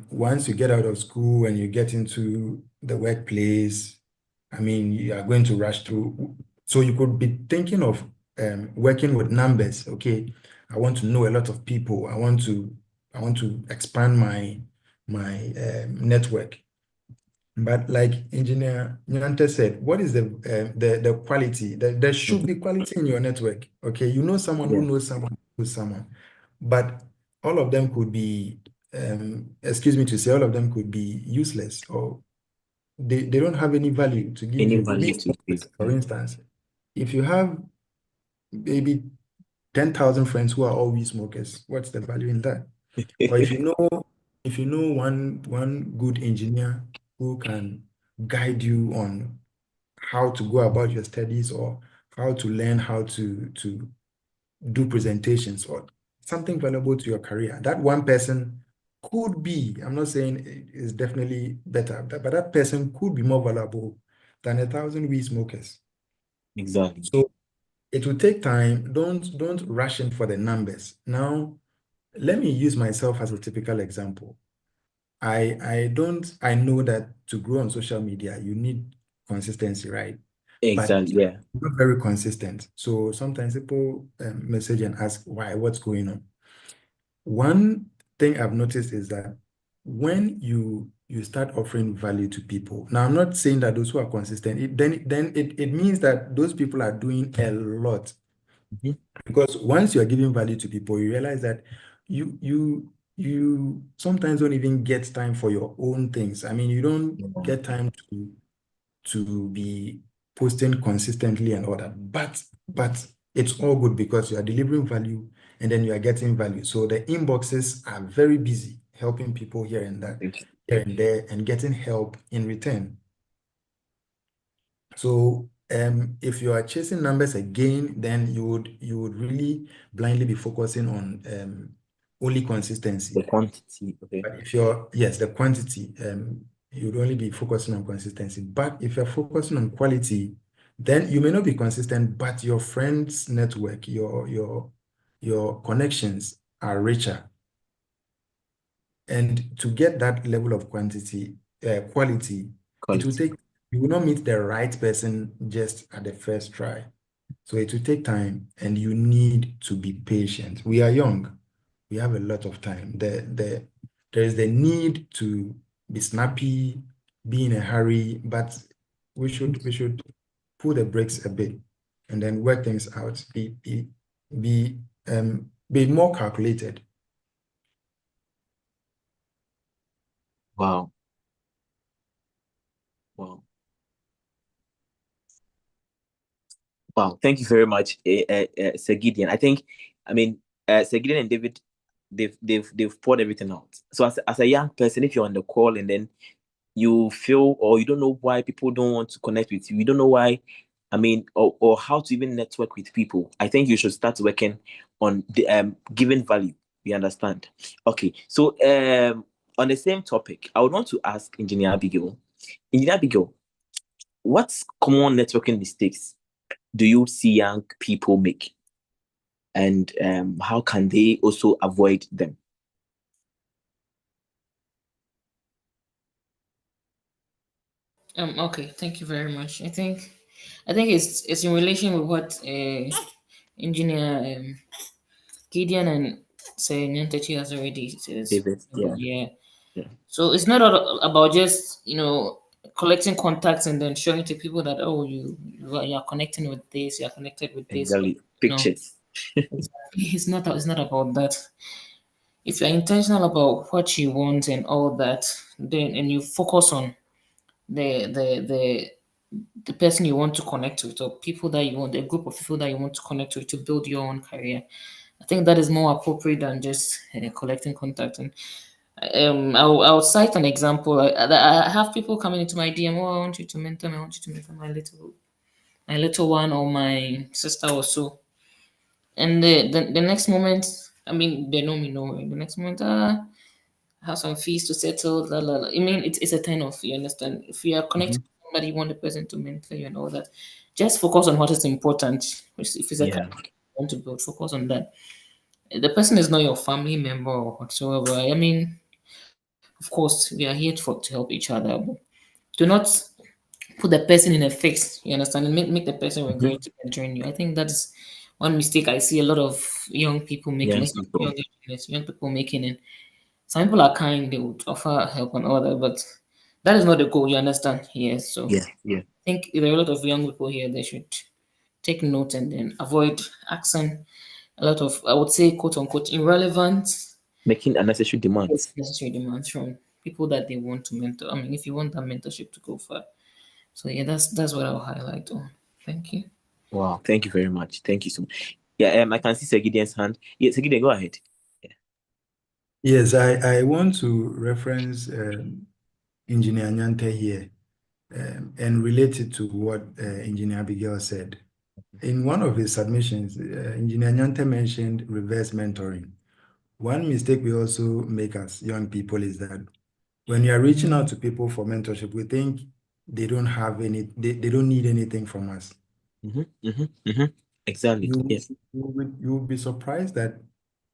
S6: once you get out of school and you get into the workplace, you are going to rush through. So you could be thinking of working with numbers. Okay, I want to know a lot of people. I want to expand my network. But like Engineer Nyante said, what is the quality? There should be quality in your network. Okay, you know someone who knows someone who knows someone, but all of them could be, excuse me to say, all of them could be useless or they don't have any value to give you. For instance, if you have maybe 10,000 friends who are all weed smokers, what's the value in that? Or if you know one good engineer who can guide you on how to go about your studies or how to learn how to do presentations or something valuable to your career, that one person could be, I'm not saying it is definitely better, but that person could be more valuable than 1,000 weed smokers.
S3: Exactly.
S6: So it will take time. Don't rush in for the numbers. Now, let me use myself as a typical example. I know that to grow on social media, you need consistency, right?
S3: Exactly. Yeah.
S6: But not very consistent. So sometimes people message and ask, why, what's going on? One thing I've noticed is that when you start offering value to people, now I'm not saying that those who are consistent, it means that those people are doing a lot.
S3: Mhm.
S6: Because once you are giving value to people, you realize that you sometimes don't even get time for your own things. I mean, you don't get time to be posting consistently and all that. But it's all good because you are delivering value and then you are getting value. So the inboxes are very busy helping people here and there, and getting help in return. So if you are chasing numbers again, then you would really blindly be focusing on only consistency.
S3: The quantity. Okay.
S6: But if the quantity, you would only be focusing on consistency. But if you're focusing on quality, then you may not be consistent, but your friends' network, your connections are richer. And to get that level of quality, it will take, you will not meet the right person just at the first try. So it will take time and you need to be patient. We are young. We have a lot of time. There is the need to be snappy, be in a hurry, but we should pull the brakes a bit and then work things out. Be more calculated.
S3: Wow. Wow. Wow. Thank you very much, Sir Gideon. I mean, Sir Gideon and David, they've poured everything out. So as a young person, if you're on the call and then you feel or you don't know why people don't want to connect with you, you don't know why, I mean, or how to even network with people, I think you should start working on the giving value. You understand? Okay. So on the same topic, I would want to ask Engineer Abigail. Engineer Abigail, what common networking mistakes do you see young people make? And how can they also avoid them?
S4: Okay, thank you very much. I think it's in relation with what engineer Gideon and say Nyantechi has already said.
S3: David, yeah.
S4: Yeah. So it's not all about just collecting contacts and then showing to people that you are connecting with this, you are connected with this.
S3: Exactly. Pictures.
S4: It's not about that. If you're intentional about what you want and all that, then and you focus on the person you want to connect with, or people that you want, a group of people that you want to connect with to build your own career. I think that is more appropriate than just collecting contact. And I'll cite an example. I have people coming into my DM. Oh, I want you to mentor me. I want you to mentor my little one or my sister or so. And the next moment, I mean, they know me, no way. The next moment, have some fees to settle. La, la, la. I mean, it's a turn off. You understand? If you are connected to somebody, you want the person to mentor you and all that. Just focus on what is important. If it's a career you want to build, focus on that. The person is not your family member or whatsoever. I mean, of course, we are here to help each other. But do not put the person in a fix. You understand? And make the person regret entering you. I think that is one mistake I see a lot of young people making. Young people making it. Some people are kind, they would offer help and all that, but that is not the goal, you understand? Yes. So I think there are a lot of young people here, they should take note and then avoid asking a lot of, I would say, quote unquote, irrelevant,
S3: Making unnecessary demands.
S4: necessary demands from people that they want to mentor. I mean, if you want that mentorship to go far. So yeah, that's what I'll highlight on. Thank you.
S3: Wow, thank you very much. Thank you so much. Yeah, I can see Sir Gideon's hand. Yeah, Sir Gideon, go ahead.
S6: Yes, I want to reference Engineer Nyante here and relate it to what Engineer Abigail said. In one of his submissions, Engineer Nyante mentioned reverse mentoring. One mistake we also make as young people is that when you are reaching out to people for mentorship, we think they don't have they don't need anything from us.
S3: Exactly.
S6: You will be surprised that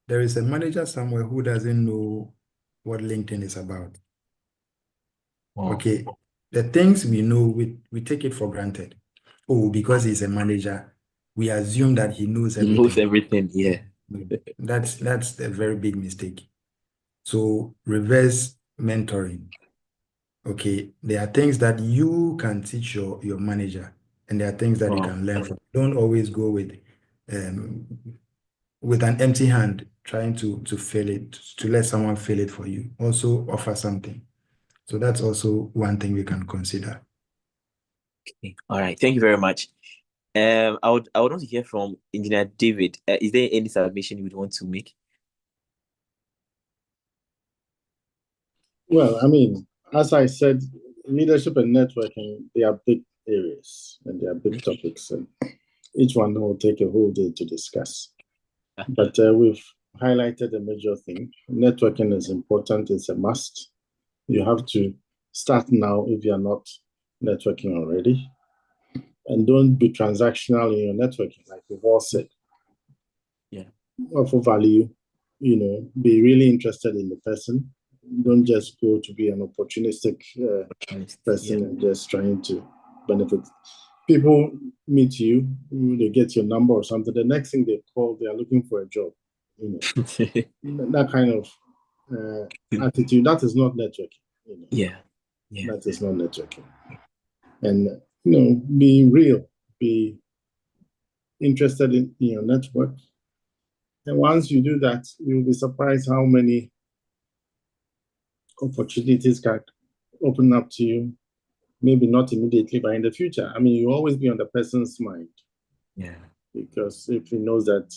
S6: there is a manager somewhere who doesn't know what LinkedIn is about. Okay. The things we know, we take it for granted. Oh, because he's a manager, we assume that he knows
S3: He knows
S6: everything.
S3: everything. Yeah.
S6: That's a very big mistake. So reverse mentoring. Okay, there are things that you can teach your manager, and there are things that you can learn from. Don't always go with an empty hand trying to fill it, to let someone fill it for you. Also offer something. So that's also one thing we can consider.
S3: Okay. All right. Thank you very much. I would want to hear from Engineer David. Is there any submission you would want to make?
S5: Well, I mean, as I said, leadership and networking, they are big areas and they are big topics, and each one will take a whole day to discuss. But we've highlighted a major thing. Networking is important, it's a must. You have to start now if you're not networking already. And don't be transactional in your networking, like we've all said.
S3: Yeah.
S5: Offer value, be really interested in the person. Don't just go to be an opportunistic person and just trying to benefit. People meet you, they get your number or something. The next thing they call, they are looking for a job. That kind of attitude, that is not networking.
S3: Yeah.
S5: That is not networking. And be real, be interested in your network. And once you do that, you'll be surprised how many opportunities can open up to you. Maybe not immediately, but in the future. I mean, you always be on the person's mind.
S3: Yeah.
S5: Because if he knows that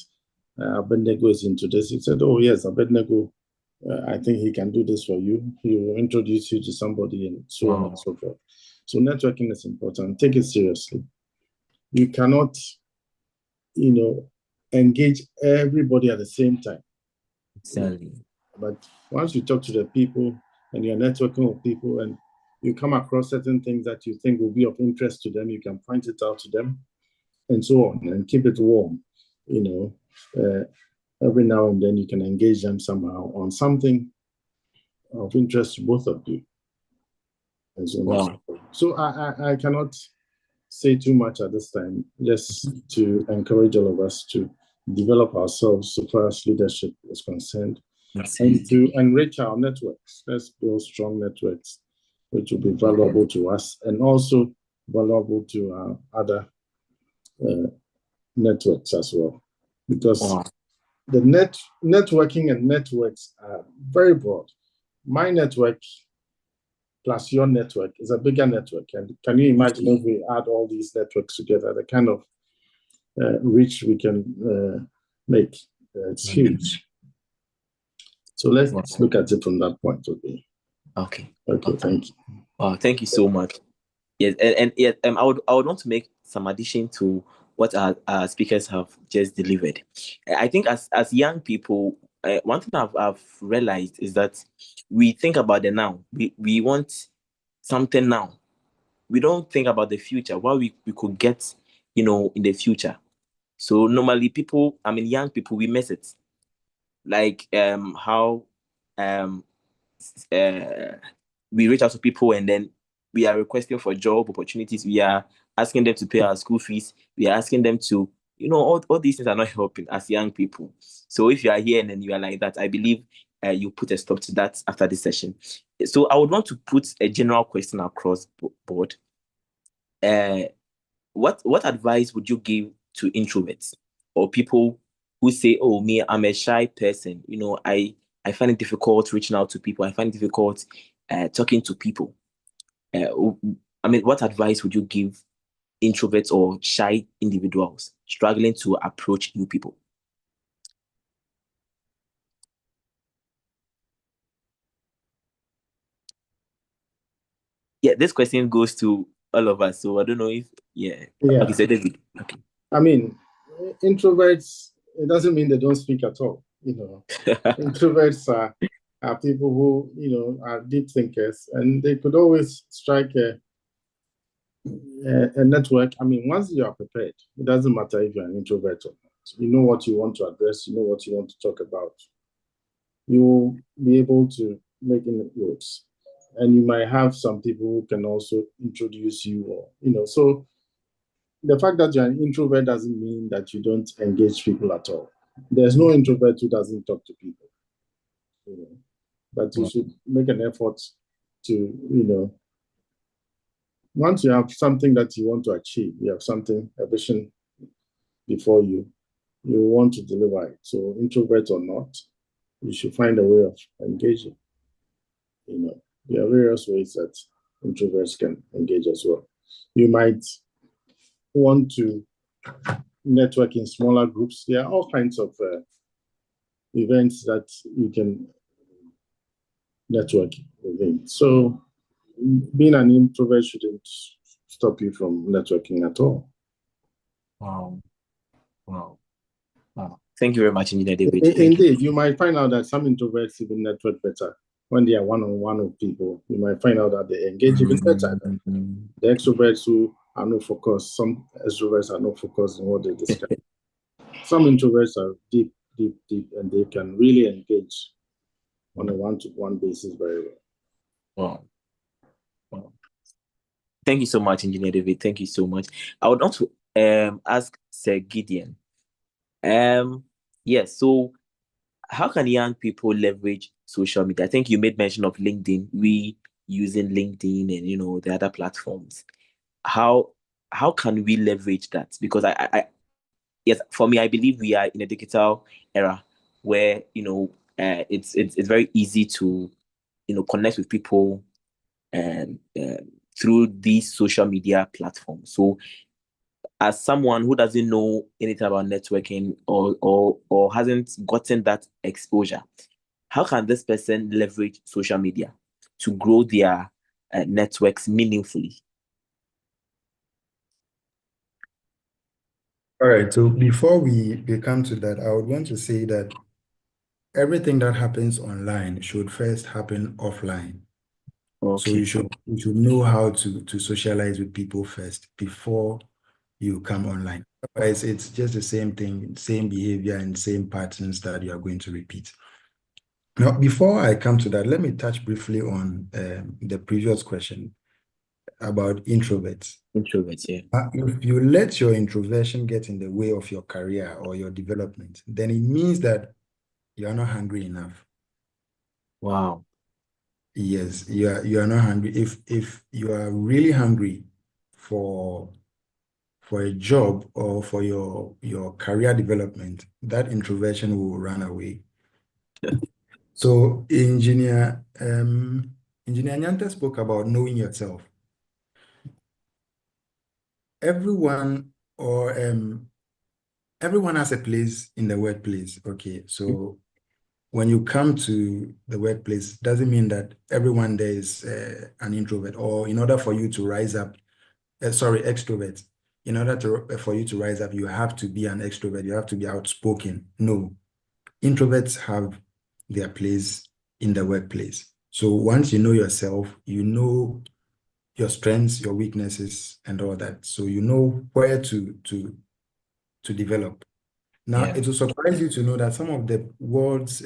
S5: Abednego is into this, he said, oh, yes, Abednego, I think he can do this for you. He will introduce you to somebody and so on and so forth. So networking is important. Take it seriously. You cannot, engage everybody at the same time.
S3: Exactly.
S5: But once you talk to the people and you're networking with people and you come across certain things that you think will be of interest to them, you can point it out to them and so on, and keep it warm. Every now and then you can engage them somehow on something of interest to both of you. And so on. So I cannot say too much at this time, just to encourage all of us to develop ourselves so far as leadership is concerned, and to enrich our networks. Let's build strong networks, which will be valuable to us and also valuable to our other networks as well. Because the networking and networks are very broad. My network plus your network is a bigger network. And can you imagine if we add all these networks together, the kind of reach we can make? It's huge. So let's look at it from that point of view.
S3: Okay.
S5: Thank you.
S3: Oh, thank you so much. Yes, and I would want to make some addition to what our speakers have just delivered. I think as young people, one thing I've realized is that we think about the now. We want something now. We don't think about the future, what we could get, in the future. So normally young people, we miss it. Like how we reach out to people and then we are requesting for job opportunities. We are asking them to pay our school fees. We are asking them to, all these things are not helping as young people. So if you are here and then you are like that, I believe you put a stop to that after this session. So I would want to put a general question across board. What advice would you give to introverts or people who say, oh, me, I'm a shy person. I find it difficult reaching out to people. I find it difficult talking to people. What advice would you give introverts or shy individuals struggling to approach new people? Yeah, this question goes to all of us. So I don't know if, Okay, so David. Okay.
S5: Introverts, it doesn't mean they don't speak at all. Introverts are people who, are deep thinkers, and they could always strike a network. Once you are prepared, it doesn't matter if you're an introvert or not. You know what you want to address, you know what you want to talk about. You'll be able to make inroads. And you might have some people who can also introduce you, or, so the fact that you're an introvert doesn't mean that you don't engage people at all. There's no introvert who doesn't talk to people, but you should make an effort to, once you have something that you want to achieve, you have something, a vision before you want to deliver it. So introvert or not, you should find a way of engaging. There are various ways that introverts can engage as well. You might want to network in smaller groups. There are all kinds of events that you can network within. So being an introvert shouldn't stop you from networking at all.
S3: Wow. Thank you very much, Engineer David.
S5: Indeed, you might find out that some introverts even network better. When they are one-on-one with people, you might find out that they engage even better than the extroverts who are no focused. Some extroverts are no focused in what they discuss. Some introverts are deep, and they can really engage on a one-to-one basis very well.
S3: Wow. Thank you so much, Engineer David. Thank you so much. I would want to ask Sir Gideon. Yes, so how can young people leverage social media? I think you made mention of LinkedIn. We using LinkedIn and the other platforms. How can we leverage that? Because yes, for me, I believe we are in a digital era where it's very easy to connect with people and through these social media platforms. So as someone who doesn't know anything about networking or hasn't gotten that exposure, how can this person leverage social media to grow their networks meaningfully?
S6: All right, so before we come to that, I would want to say that everything that happens online should first happen offline.
S3: Okay.
S6: So you should know how to socialize with people first before you come online. Otherwise, it's just the same thing, same behavior and same patterns that you are going to repeat. Now, before I come to that, let me touch briefly on the previous question about introverts.
S3: Introverts, yeah.
S6: If you let your introversion get in the way of your career or your development, then it means that you are not hungry enough.
S3: Wow.
S6: Yes, you are not hungry. If you are really hungry for a job or for your career development, that introversion will run away. So Engineer Nyanta spoke about knowing yourself. Everyone has a place in the workplace. Okay, so when you come to the workplace, doesn't mean that everyone there is an introvert, or in order for you to rise up, extrovert. In order for you to rise up, you have to be an extrovert. You have to be outspoken. No, introverts have their place in the workplace. So once you know yourself, you know your strengths, your weaknesses, and all that. So you know where to develop. Now,
S3: Yeah.
S6: it will surprise you to know that some of the world's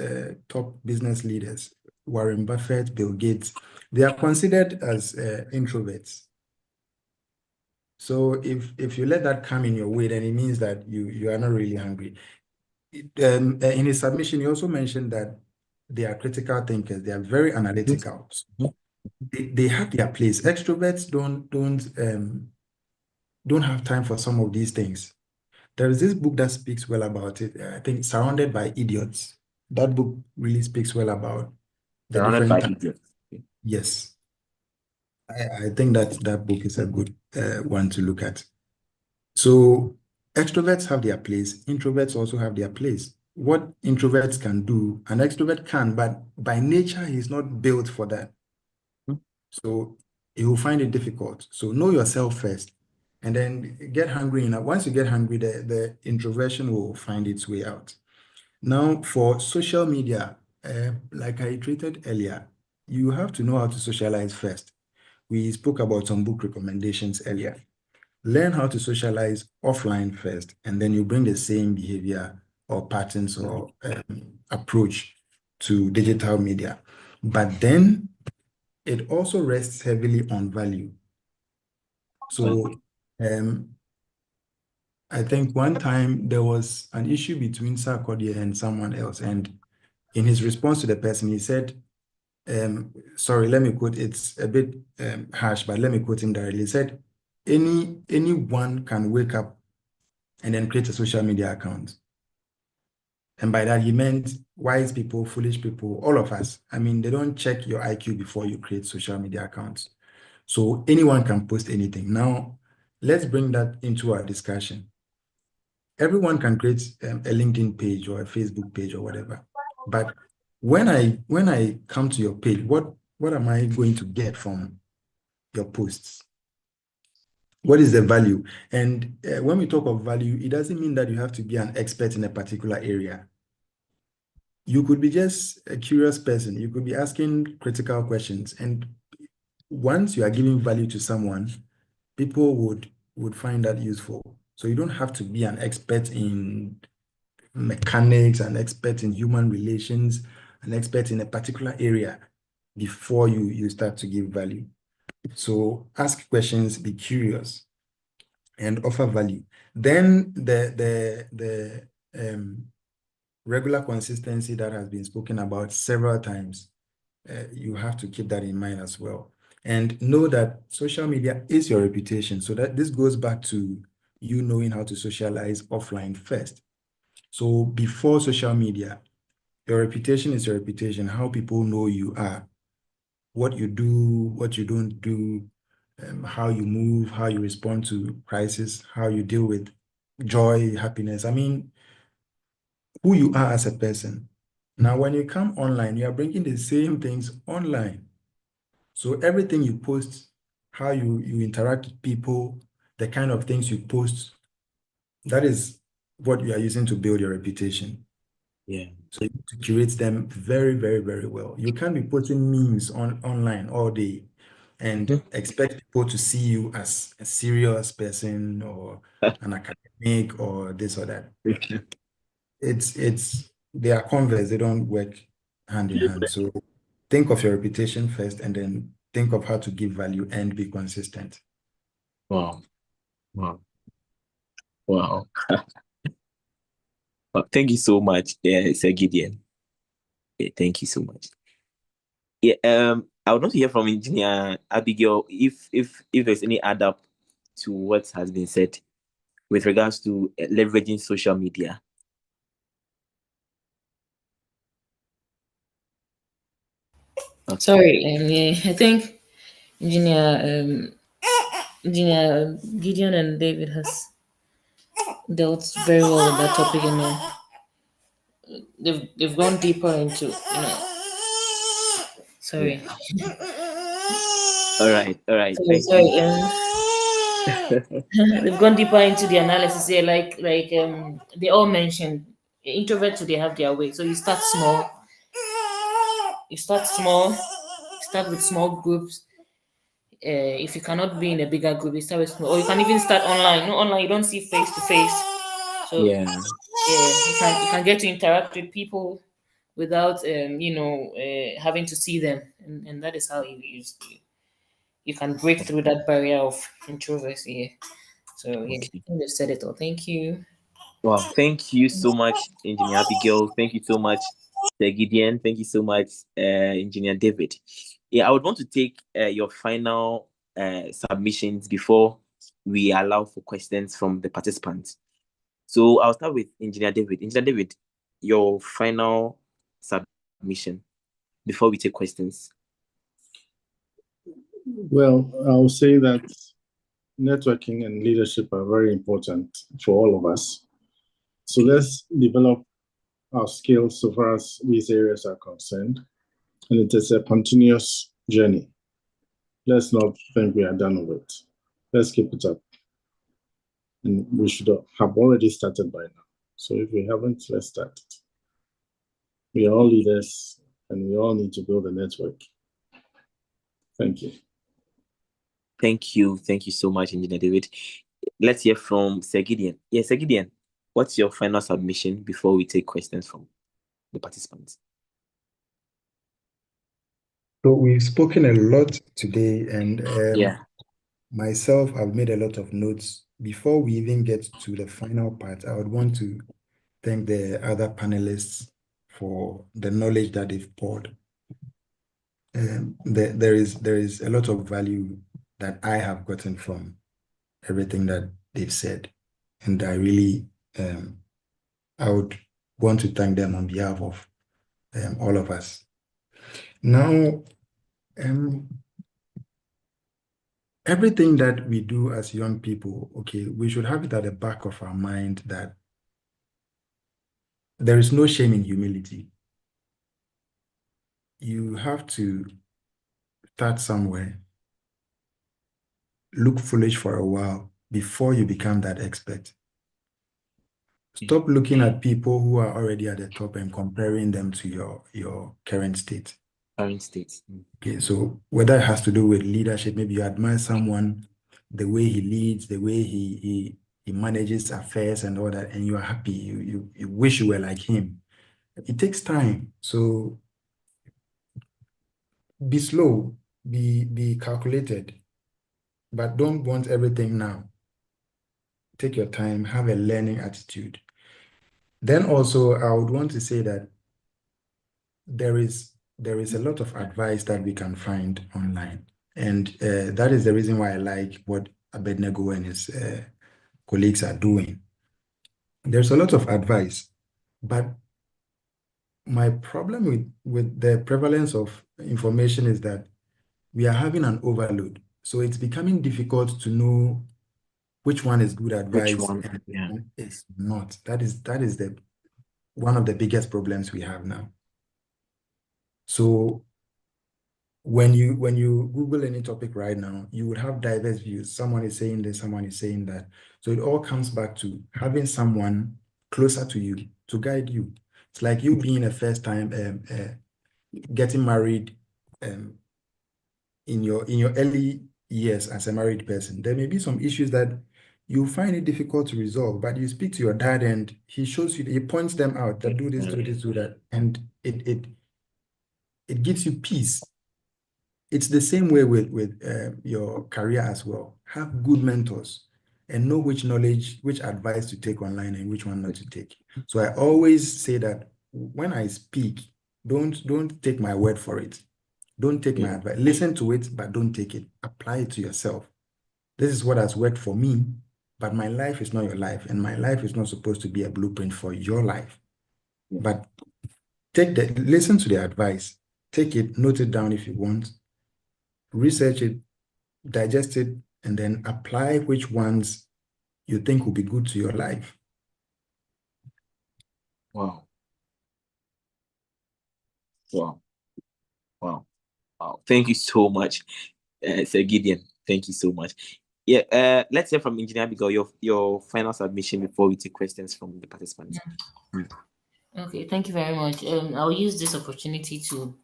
S6: top business leaders, Warren Buffett, Bill Gates, they are considered as introverts. So if you let that come in your way, then it means that you are not really hungry. In his submission, he also mentioned that they are critical thinkers. They are very analytical. They have their place. Extroverts don't have time for some of these things. There is this book that speaks well about it. I think Surrounded by Idiots. That book really speaks well about the
S3: Surrounded by
S6: different
S3: idiots.
S6: Yes. I think that book is a good one to look at. So extroverts have their place. Introverts also have their place. What introverts can do, an extrovert can, but by nature, he's not built for that. So you will find it difficult. So know yourself first, and then get hungry enough. Once you get hungry, the introversion will find its way out. Now, for social media, like I iterated earlier, you have to know how to socialize first. We spoke about some book recommendations earlier. Learn how to socialize offline first, and then you bring the same behavior or patterns or approach to digital media. But then it also rests heavily on value. So I think one time there was an issue between Sarkodie and someone else, and in his response to the person, he said, sorry, let me quote, it's a bit harsh, but let me quote him directly. He said, anyone can wake up and then create a social media account. And by that, he meant wise people, foolish people, all of us. I mean, they don't check your IQ before you create social media accounts. So anyone can post anything. Now, let's bring that into our discussion. Everyone can create a LinkedIn page or a Facebook page or whatever. But when I come to your page, what am I going to get from your posts? What is the value? And when we talk of value, it doesn't mean that you have to be an expert in a particular area. You could be just a curious person. You could be asking critical questions. And once you are giving value to someone, people would find that useful. So you don't have to be an expert in mechanics, an expert in human relations, an expert in a particular area before you start to give value. So ask questions, be curious, and offer value. Then the regular consistency that has been spoken about several times, you have to keep that in mind as well. And know that social media is your reputation. So that this goes back to you knowing how to socialize offline first. So before social media, your reputation is your reputation, how people know you are, what you do, what you don't do, how you move, how you respond to crisis, how you deal with joy, happiness. I mean, who you are as a person. Now, when you come online, you are bringing the same things online. So everything you post, how you interact with people, the kind of things you post, that is what you are using to build your reputation.
S3: Yeah.
S6: So you need to curate them very, very, very well. You can't be putting memes online all day and expect people to see you as a serious person or an academic or this or that. They are converse, they don't work hand in hand. So think of your reputation first and then think of how to give value and be consistent.
S3: Wow. Wow. Wow. Well, thank you so much, Sir Gideon. Yeah, thank you so much. Yeah, I would want to hear from Engineer Abigail if there's any add up to what has been said with regards to leveraging social media. Okay.
S4: Sorry, yeah, I think Engineer Gideon and David has dealt very well with that topic, and they've gone deeper into Sorry,
S3: All right.
S4: sorry,
S3: Thank
S4: sorry.
S3: you.
S4: They've gone deeper into the analysis here, like they all mentioned introverts, so they have their way. So you start small. You start small. You start with small groups. If you cannot be in a bigger group, you start with small, or you can even start online. No, online you don't see face to face. So
S3: Yeah.
S4: you can get to interact with people without having to see them, and that is how you can break through that barrier of introversy. So yeah,
S3: Okay.
S4: I think they've said it all. Thank you.
S3: Wow. Thank you so much, Engineer Abigail. Thank you so much, Sir Gideon. Thank you so much, Engineer David. Yeah, I would want to take your final submissions before we allow for questions from the participants. So I'll start with Engineer David. Engineer David, your final submission before we take questions.
S5: Well, I'll say that networking and leadership are very important for all of us. So let's develop our skills so far as these areas are concerned. And it is a continuous journey. Let's not think we are done with it. Let's keep it up. And we should have already started by now. So if we haven't, let's start it. We are all leaders and we all need to build a network. Thank you.
S3: Thank you. Thank you so much, Engineer David. Let's hear from Sir Gideon. Yes, Sir Gideon, what's your final submission before we take questions from the participants?
S6: So we've spoken a lot today, and
S3: Yeah.
S6: myself, I've made a lot of notes. Before we even get to the final part, I would want to thank the other panelists for the knowledge that they've poured. There is a lot of value that I have gotten from everything that they've said, and I really I would want to thank them on behalf of all of us. Now, everything that we do as young people, okay, we should have it at the back of our mind that there is no shame in humility. You have to start somewhere, look foolish for a while before you become that expert. Stop looking at people who are already at the top and comparing them to your current state.
S3: Current state.
S6: Okay, so whether it has to do with leadership, maybe you admire someone, the way he leads, the way he manages affairs and all that, and you are happy, you wish you were like him. It takes time. So be slow, be calculated, but don't want everything now. Take your time, have a learning attitude. Then also, I would want to say that there is a lot of advice that we can find online. And that is the reason why I like what Abednego and his colleagues are doing. There's a lot of advice, but my problem with the prevalence of information is that we are having an overload. So it's becoming difficult to know which one is good advice
S3: one?
S6: and
S3: Yeah.
S6: one is not. That is one of the biggest problems we have now. So when you Google any topic right now, you would have diverse views. Someone is saying this, someone is saying that. So it all comes back to having someone closer to you to guide you. It's like you being a first time getting married in your early years as a married person. There may be some issues that you find it difficult to resolve, but you speak to your dad and he shows you, he points them out that do this, do this, do that, and it gives you peace. It's the same way with your career as well. Have good mentors and know which knowledge, which advice to take online and which one not to take. So I always say that when I speak, don't take my word for it. Don't take my advice. Listen to it, but don't take it. Apply it to yourself. This is what has worked for me, but my life is not your life, and my life is not supposed to be a blueprint for your life. But listen to the advice, take it, note it down if you want, research it, digest it, and then apply which ones you think will be good to your life.
S3: Wow. Wow. Wow. Wow. Thank you so much, Sir Gideon. Thank you so much. Yeah, let's hear from Engineer Abigail, your final submission before we take questions from the participants.
S4: Okay, thank you very much. I'll use this opportunity to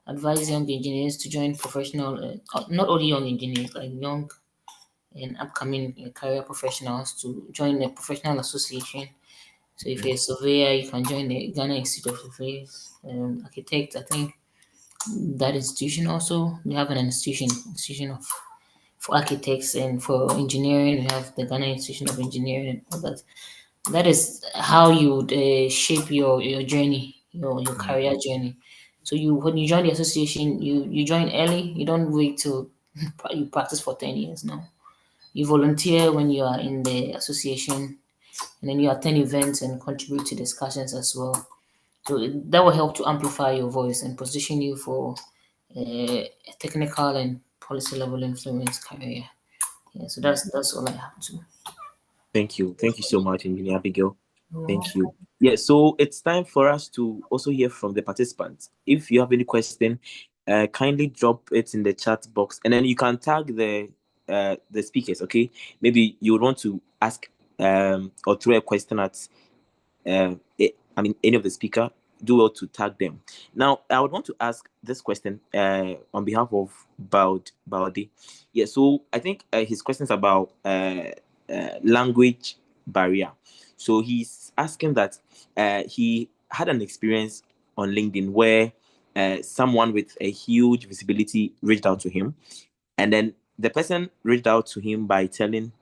S4: advise young engineers to join professional, not only young engineers, like young and upcoming career professionals to join a professional association. So if you're a surveyor, you can join the Ghana Institute of Surveyors. Architect, I think that institution also, we have an institution of for architects, and for engineering, we have the Ghana Institution of Engineering and all that. That is how you would shape your journey, your career journey. So when you join the association, you join early. You don't wait till you practice for 10 years. No, you volunteer when you are in the association, and then you attend events and contribute to discussions as well. So that will help to amplify your voice and position you for a technical and policy level influence career. Yeah, so that's all I have to.
S3: Thank you. Thank you so much, Engineer Abigail. Thank you. Yeah, so it's time for us to also hear from the participants. If you have any question, kindly drop it in the chat box, and then you can tag the speakers. Okay, maybe you would want to ask or throw a question at any of the speaker. Do well to tag them. Now, I would want to ask this question on behalf of Balde. Yeah, so I think his question is about language barrier. So he's asking that he had an experience on LinkedIn where someone with a huge visibility reached out to him, and then the person reached out to him by telling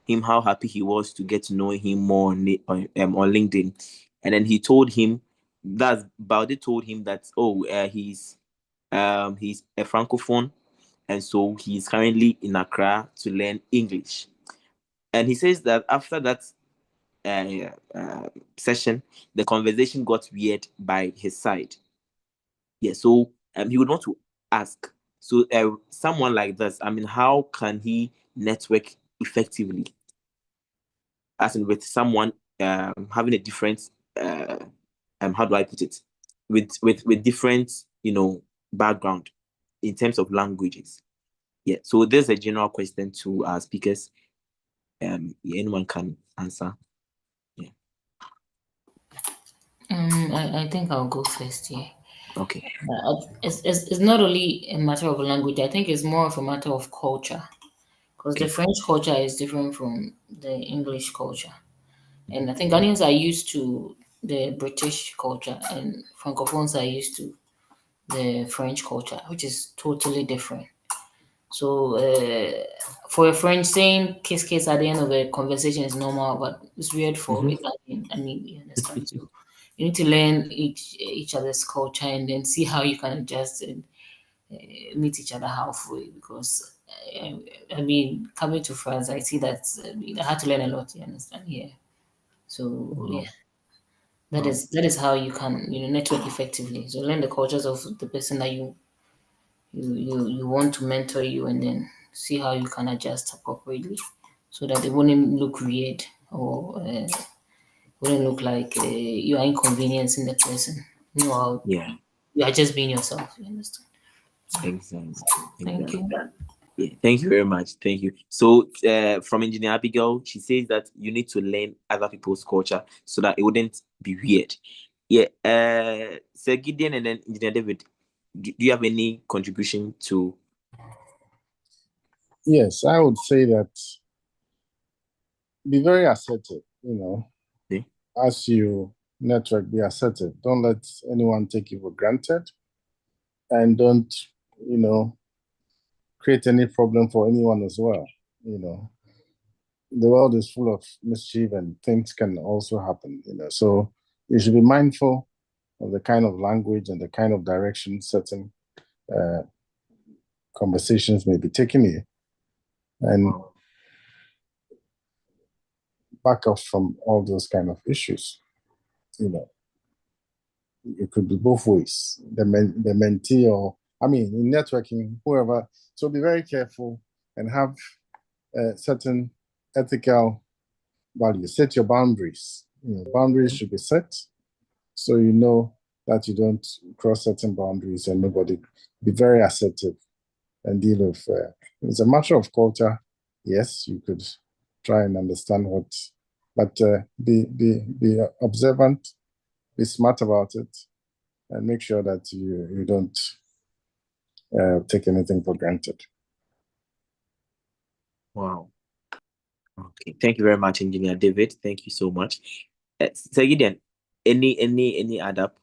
S3: him how happy he was to get to know him more on LinkedIn, and then he told him that Balde told him that he's a francophone, and so he's currently in Accra to learn English. And he says that after that session, the conversation got weird by his side. Yeah, so he would want to ask, so someone like this, I mean, how can he network effectively, as in with someone having a different how do I put it, with different background in terms of languages? Yeah, so there's a general question to our speakers. Anyone can answer. Yeah.
S4: I think I'll go first here.
S3: Okay.
S4: It's not only a matter of language. I think it's more of a matter of culture, because the French culture is different from the English culture, and I think Ghanaians are used to the British culture, and Francophones are used to the French culture, which is totally different. So, for a French, saying kiss at the end of a conversation is normal, but it's weird for a Ghanaian. I mean, you understand? So you need to learn each other's culture and then see how you can adjust and meet each other halfway. Because I mean, coming to France, I see that I had to learn a lot. You understand? Yeah. So yeah, that is how you can network effectively. So learn the cultures of the person that you want to mentor you, and then see how you can adjust appropriately so that it wouldn't look weird, or wouldn't look like you are inconveniencing the person.
S3: Yeah,
S4: You are just being yourself. You understand?
S3: exactly.
S4: Thank you.
S3: Yeah, thank you very much. Thank you. So, from Engineer Abigail, she says that you need to learn other people's culture so that it wouldn't be weird. Yeah. Sir Gideon and then Engineer David, do you have any contribution to?
S5: Yes, I would say that be very assertive,
S3: Yeah.
S5: as you network, be assertive. Don't let anyone take you for granted, and don't, create any problem for anyone as well. The world is full of mischief and things can also happen, so you should be mindful of the kind of language and the kind of direction certain conversations may be taking you, and back off from all those kind of issues. It could be both ways. The mentee, or in networking, whoever. So be very careful and have certain ethical values. Set your boundaries. Boundaries should be set, so you know that you don't cross certain boundaries, and nobody. Be very assertive and deal with. It's a matter of culture. Yes, you could try and understand what, but be observant, be smart about it, and make sure that you don't take anything for granted.
S3: Wow. Okay. Thank you very much, Engineer David. Thank you so much. So Gideon, any add up?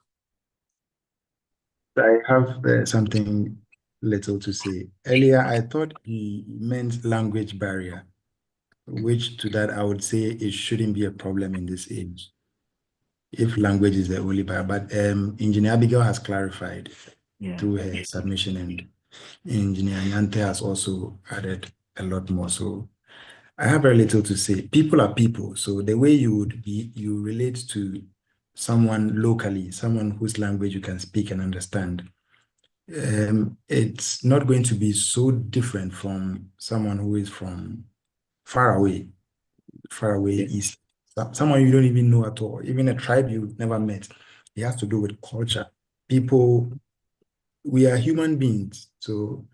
S6: I have something little to say. Earlier, I thought he meant language barrier, which to that I would say it shouldn't be a problem in this age if language is the only barrier. But Engineer Abigail has clarified through her submission, and Engineer Nyante has also added a lot more. So I have very little to say. People are people. So the way you relate to someone locally, someone whose language you can speak and understand, it's not going to be so different from someone who is from far away east. Someone you don't even know at all, even a tribe you've never met. It has to do with culture. People, we are human beings. So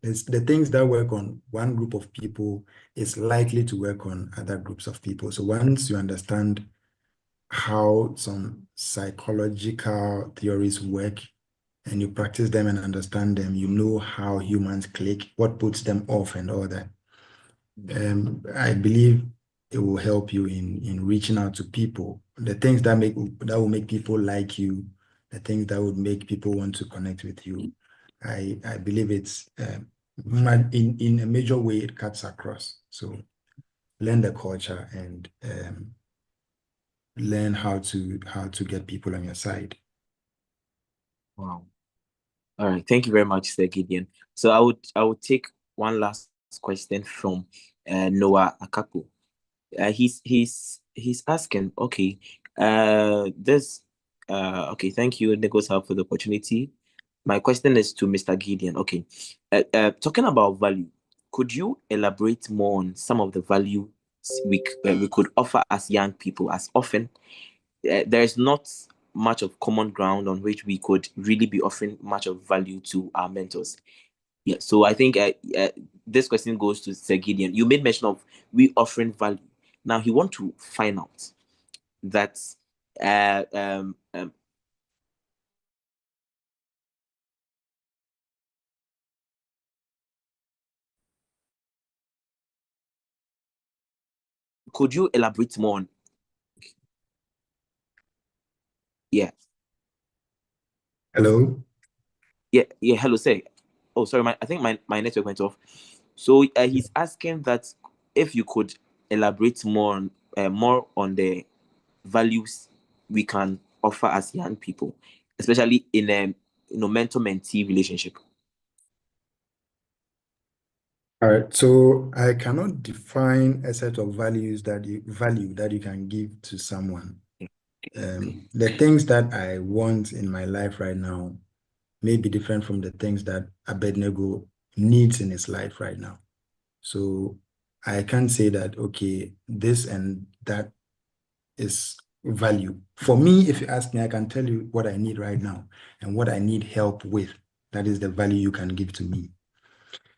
S6: it's the things that work on one group of people is likely to work on other groups of people. So once you understand how some psychological theories work and you practice them and understand them, you know how humans click, what puts them off and all that. I believe it will help you in reaching out to people. The things that will make people like you, the things that would make people want to connect with you. I believe it's in a major way it cuts across. So learn the culture and learn how to get people on your side.
S3: Wow. All right. Thank you very much, Sir Gideon. So I would take one last question from Noah Akapo. He's asking, okay, okay, thank you, Negosal, for the opportunity. My question is to Mr. Gideon. Okay, talking about value, could you elaborate more on some of the value we could offer as young people? As often there is not much of common ground on which we could really be offering much of value to our mentors. Yeah, so I think this question goes to Sir Gideon. You made mention of we offering value. Now he want to find out that could you elaborate more on? Yeah.
S6: Hello?
S3: Yeah, hello, sir. Oh, sorry, I think my network went off. So he's asking that if you could elaborate more on the values we can offer as young people, especially in a mentor-mentee relationship.
S6: All right, so I cannot define a set of values that you can give to someone. The things that I want in my life right now may be different from the things that Abednego needs in his life right now. So I can't say that, okay, this and that is value. For me, if you ask me, I can tell you what I need right now and what I need help with. That is the value you can give to me.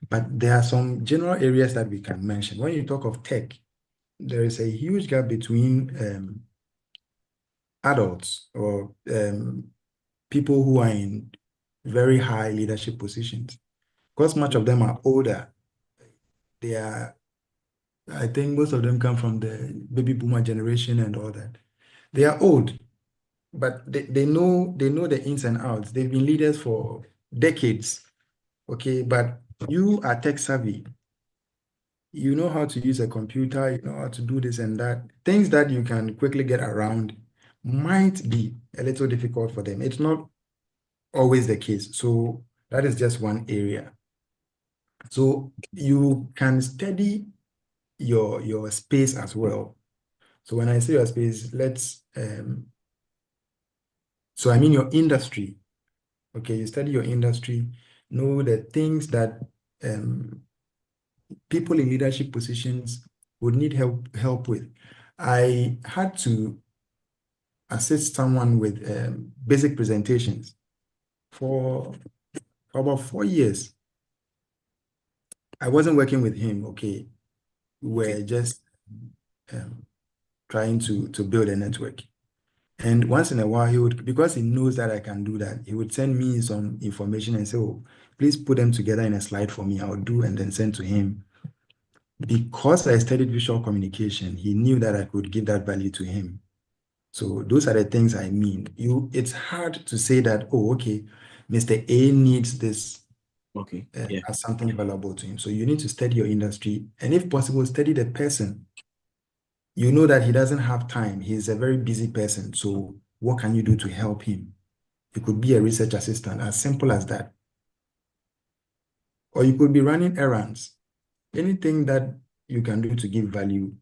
S6: But there are some general areas that we can mention. When you talk of tech, there is a huge gap between adults or people who are in very high leadership positions. Because much of them are older. I think most of them come from the baby boomer generation and all that. They are old, but they know the ins and outs. They've been leaders for decades. Okay, but you are tech savvy. You know how to use a computer, you know how to do this and that. Things that you can quickly get around might be a little difficult for them. It's not always the case. So that is just one area. So you can study your space as well. So when I say your space, so I mean your industry. Okay, you study your industry, know the things that people in leadership positions would need help with. I had to assist someone with basic presentations for about 4 years. I wasn't working with him, okay. We're just trying to build a network. And once in a while, he would, because he knows that I can do that, he would send me some information and say, oh, please put them together in a slide for me. I'll do and then send to him. Because I studied visual communication, he knew that I could give that value to him. So those are the things I mean. It's hard to say that, oh, okay, Mr. A needs this as something valuable to him. So you need to study your industry, and if possible, study the person. You know that he doesn't have time. He's a very busy person. So what can you do to help him? You could be a research assistant, as simple as that. Or you could be running errands. Anything that you can do to give value,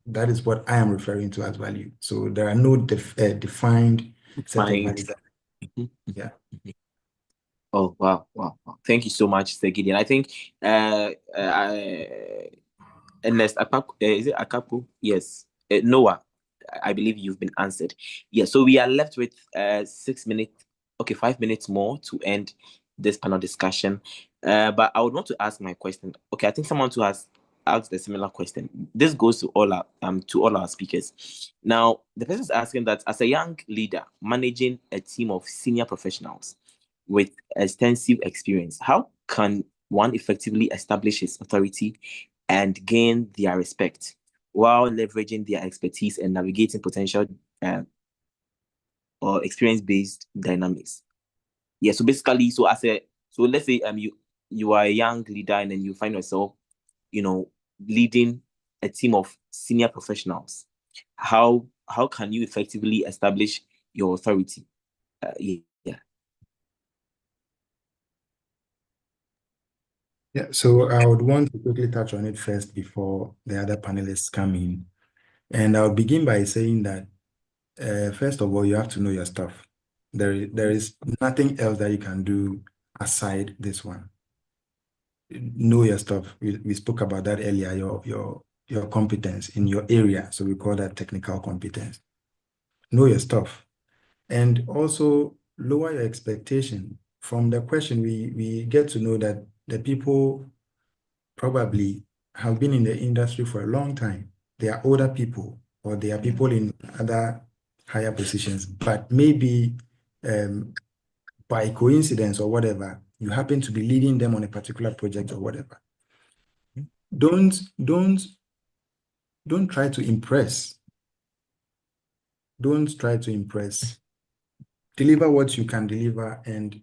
S6: that is what I am referring to as value. So there are no defined set of values. Yeah.
S3: Oh, wow. Thank you so much, Sir Gideon. I think Ernest is it Akapu? Yes. Noah, I believe you've been answered. Yeah, so we are left with 6 minutes, 5 minutes more to end this panel discussion. But I would want to ask my question. Okay, I think someone who has asked a similar question. This goes to all our speakers. Now, the person is asking that as a young leader managing a team of senior professionals with extensive experience, how can one effectively establish his authority and gain their respect while leveraging their expertise and navigating potential or experience-based dynamics. Yeah, so basically, so let's say you are a young leader and then you find yourself, leading a team of senior professionals. How can you effectively establish your authority?
S6: Yeah, so I would want to quickly touch on it first before the other panelists come in. And I'll begin by saying that, first of all, you have to know your stuff. There is nothing else that you can do aside this one. Know your stuff. We spoke about that earlier, your competence in your area. So we call that technical competence. Know your stuff. And also lower your expectation. From the question, we get to know that the people probably have been in the industry for a long time. They are older people, or they are people in other higher positions, but maybe by coincidence or whatever, you happen to be leading them on a particular project or whatever. Don't try to impress. Don't try to impress. Deliver what you can deliver, and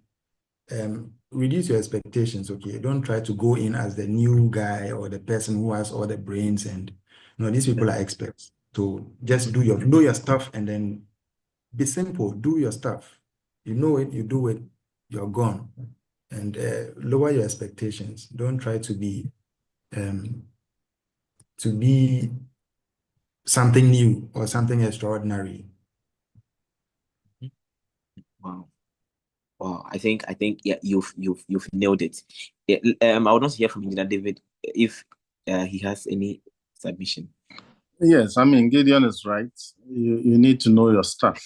S6: reduce your expectations. Okay, don't try to go in as the new guy or the person who has all the brains, and these people are experts. So just know your stuff, and then be simple. Do your stuff. You know it, you do it, you're gone. And lower your expectations. Don't try to be something new or something extraordinary.
S3: Wow. I think yeah, you've nailed it. Yeah, I would want to hear from Engineer David if he has any submission.
S5: Yes, I mean, Gideon is right. You need to know your stuff.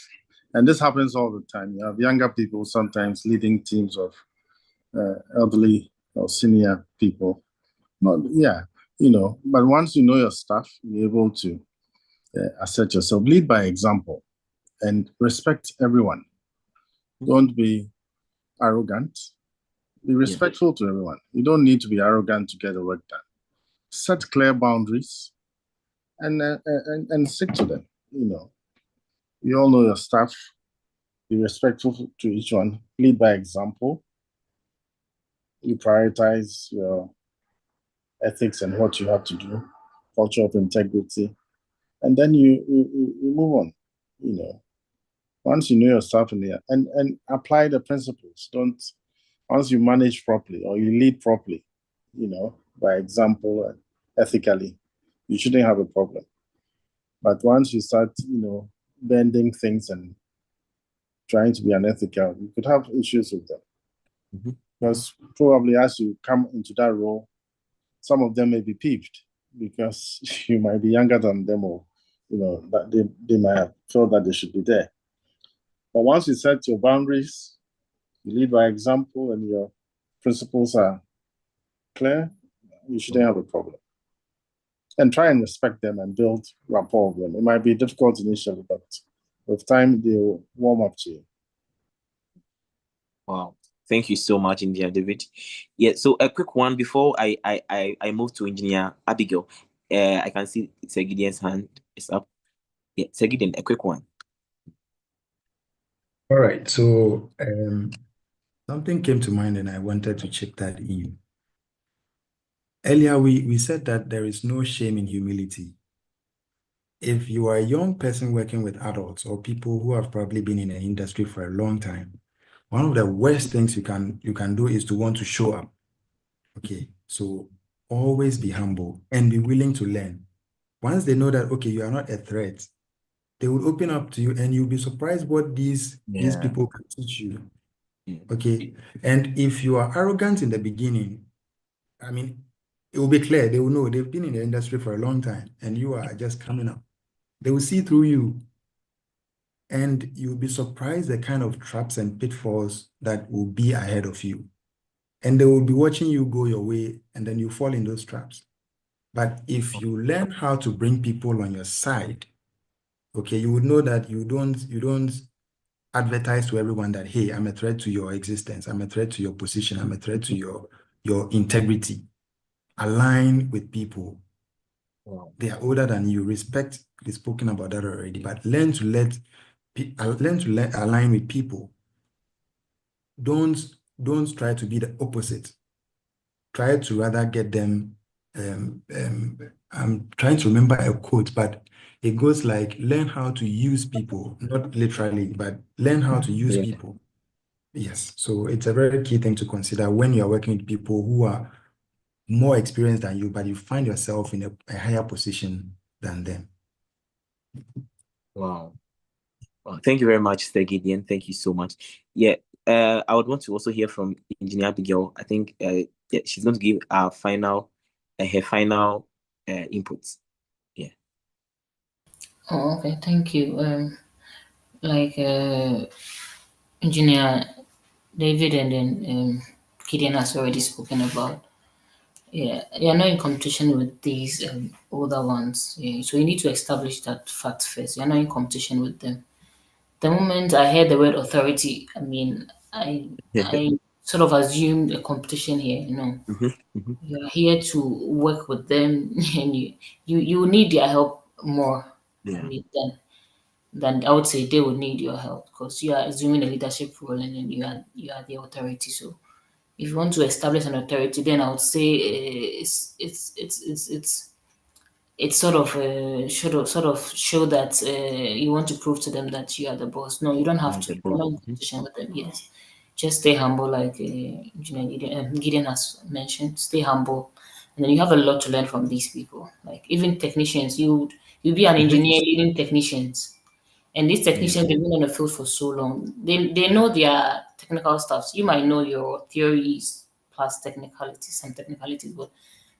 S5: And this happens all the time. You have younger people sometimes leading teams of elderly or senior people. But once you know your stuff, you're able to assert yourself. Lead by example and respect everyone. Don't be arrogant. Be respectful to everyone. You don't need to be arrogant to get the work done. Set clear boundaries and stick to them. You all know your staff. Be respectful to each one. Lead by example. You prioritize your ethics and what you have to do, culture of integrity, and then you move on. Once you know your stuff and apply the principles. Once you manage properly or you lead properly, by example and ethically, you shouldn't have a problem. But once you start, bending things and trying to be unethical, you could have issues with them. Mm-hmm. Because probably as you come into that role, some of them may be peeved because you might be younger than them, or that they might have felt that they should be there. But once you set your boundaries, you lead by example, and your principles are clear, you shouldn't have a problem. And try and respect them and build rapport with them. It might be difficult initially, but with time, they'll warm up to you.
S3: Wow. Thank you so much, Engineer David. Yeah, so a quick one before I move to Engineer Abigail. I can see Sir Gideon's hand is up. Yeah, Sir Gideon, a quick one.
S6: All right, so something came to mind and I wanted to check that in. Earlier, we said that there is no shame in humility. If you are a young person working with adults or people who have probably been in the industry for a long time, one of the worst things you can do is to want to show up. Okay, so always be humble and be willing to learn. Once they know that, okay, you are not a threat, they will open up to you and you'll be surprised what these people can teach you. Okay, and if you are arrogant in the beginning, I mean, it will be clear. They will know they've been in the industry for a long time and you are just coming up. They will see through you. And you'll be surprised the kind of traps and pitfalls that will be ahead of you. And they will be watching you go your way, and then you fall in those traps. But if you learn how to bring people on your side, okay, you would know that you don't advertise to everyone that, hey, I'm a threat to your existence, I'm a threat to your position, I'm a threat to your integrity. Align with people. Wow. They are older than you. Respect is spoken about that already, but learn to let learn to align with people. Don't try to be the opposite. Try to rather get them. I'm trying to remember a quote, but it goes like, learn how to use people, not literally, but learn how to use
S3: Yeah.
S6: people. Yes. So it's a very key thing to consider when you are working with people who are more experienced than you, but you find yourself in a higher position than them.
S3: Wow. Well, thank you very much, Sir Gideon. Thank you so much. Yeah, I would want to also hear from Engineer Abigail. I think yeah, she's going to give our final, her final inputs. Yeah.
S4: Oh, okay, thank you. Like Engineer David and then Gideon has already spoken about. Yeah, you are not in competition with these older ones. Yeah, so you need to establish that fact first. You're not in competition with them. The moment I heard the word authority, I mean, I sort of assumed a competition here. You know, you are here to work with them, and you need their help more. I
S3: Yeah.
S4: mean, then I would say they would need your help because you are assuming a leadership role and then you are the authority. So if you want to establish an authority, then I would say it's sort of show that you want to prove to them that you are the boss. No, you don't have to.
S3: The
S4: You're
S3: boss.
S4: not in competition with them. Yes, just stay humble, like Engineer Gideon has mentioned. Stay humble, and then you have a lot to learn from these people. Like even technicians, you be an engineer leading technicians. And these technicians, they've been on the field for so long. They know their technical stuff. So you might know your theories plus technicalities, some technicalities, but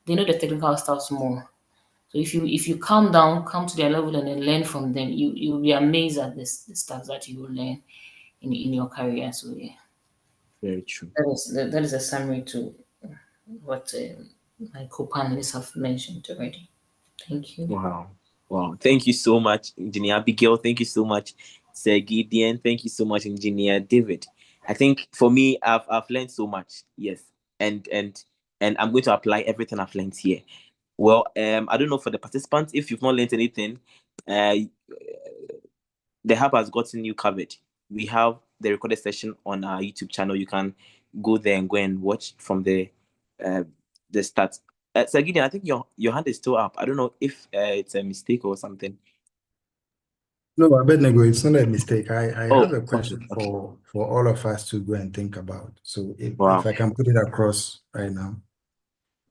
S4: they know the technical stuffs more. So if you calm down, come to their level and then learn from them, you'll be amazed at the stuff that you will learn in your career. So yeah,
S3: Very true.
S4: that is a summary to what my co-panelists have mentioned already. Thank you.
S3: Wow. Wow. Thank you so much, Engineer Abigail. Thank you so much, Sir Gideon. Thank you so much, Engineer David. I think for me, I've learned so much. Yes. And I'm going to apply everything I've learned here. Well, I don't know for the participants, if you've not learned anything, the hub has gotten you covered. We have the recorded session on our YouTube channel. You can go there and go and watch from the start. Sir Gideon, I think your hand is still up. I don't know if it's a mistake or something.
S6: No, Abednego, it's not a mistake. I have a
S3: Okay,
S6: question
S3: okay.
S6: for all of us to go and think about. So
S3: Wow.
S6: if I can put it across right now.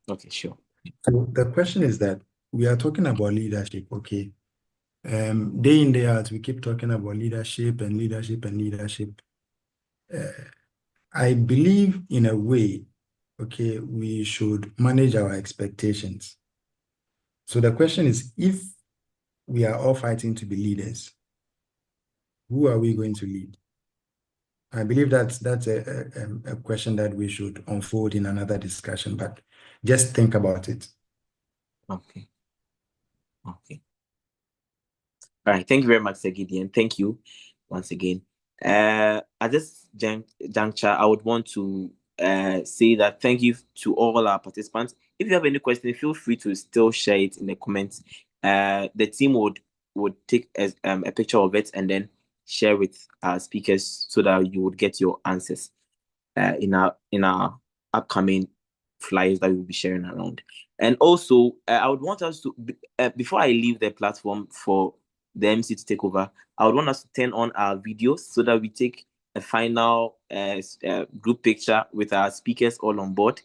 S3: Okay, sure.
S6: So the question is that we are talking about leadership, okay? Day in, day out, we keep talking about leadership and leadership and leadership. I believe in a way, okay, we should manage our expectations. So the question is, if we are all fighting to be leaders, who are we going to lead? I believe that's a question that we should unfold in another discussion, but just think about it.
S3: Okay. Okay. All right. Thank you very much, Sir Gideon. Thank you once again. At this juncture, I would want to say that thank you to all our participants. If you have any questions, feel free to still share it in the comments. The team would take a picture of it and then share with our speakers so that you would get your answers in our upcoming flyers that we'll be sharing around. And also, I would want us to before I leave the platform for the MC to take over, I would want us to turn on our videos so that we take a final group picture with our speakers all on board.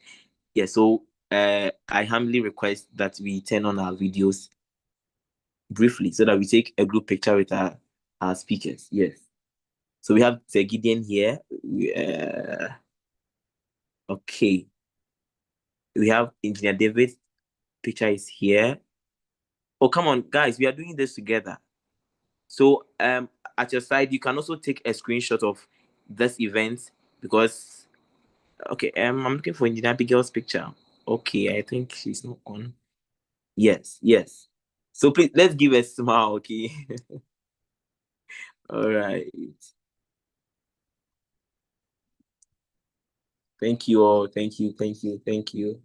S3: Yeah, so I humbly request that we turn on our videos briefly so that we take a group picture with our speakers. Yes. So we have Sir Gideon here. Okay. We have Engineer David. Picture is here. Oh, come on, guys, we are doing this together. So at your side, you can also take a screenshot of this event because okay, I'm looking for Engineer Abigail's picture. Okay, I think she's not on. Yes, yes. So please let's give a smile, okay? All right. Thank you all. Thank you, thank you, thank you.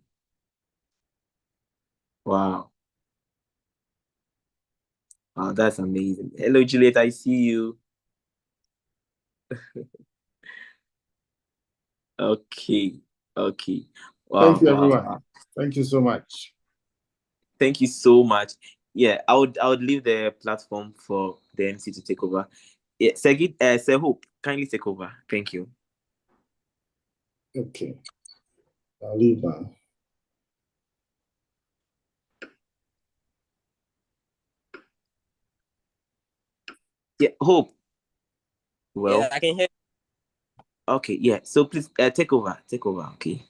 S3: Wow. Wow, that's amazing. Hello, Juliet, I see you. Okay. Okay.
S5: Thank
S3: Wow.
S5: you,
S3: Wow.
S5: everyone. Thank you so much.
S3: Thank you so much. Yeah, I would leave the platform for the MC to take over. Yeah, Hope, kindly take over. Thank you.
S5: Okay. I'll leave now.
S3: Yeah, Hope. Well,
S1: Yeah, I can hear.
S3: okay, yeah. So please take over. Take over, okay.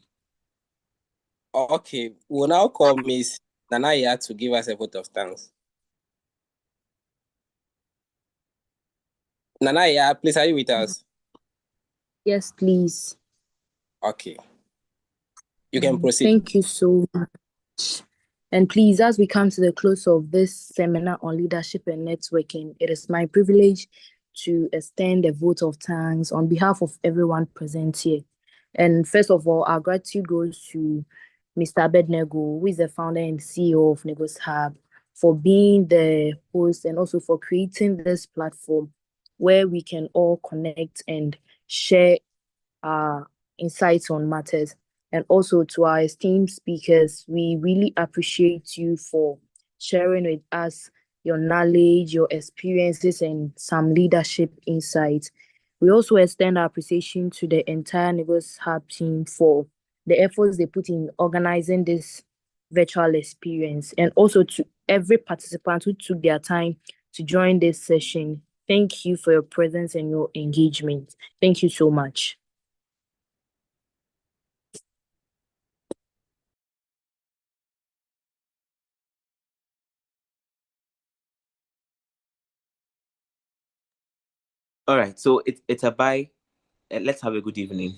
S1: Okay, we'll now call Miss Nanaya to give us a vote of thanks. Nanaya, please, are you with us?
S8: Yes, please.
S1: Okay. You can proceed.
S8: Thank you so much. And please, as we come to the close of this seminar on leadership and networking, it is my privilege to extend a vote of thanks on behalf of everyone present here. And first of all, our gratitude goes to Mr. Abednego, who is the founder and CEO of Negos Hub, for being the host and also for creating this platform where we can all connect and share our insights on matters. And also to our esteemed speakers, we really appreciate you for sharing with us your knowledge, your experiences, and some leadership insights. We also extend our appreciation to the entire Negos Hub team for the efforts they put in organizing this virtual experience, and also to every participant who took their time to join this session. Thank you for your presence and your engagement. Thank you so much.
S3: All right, so it's a bye. Let's have a good evening.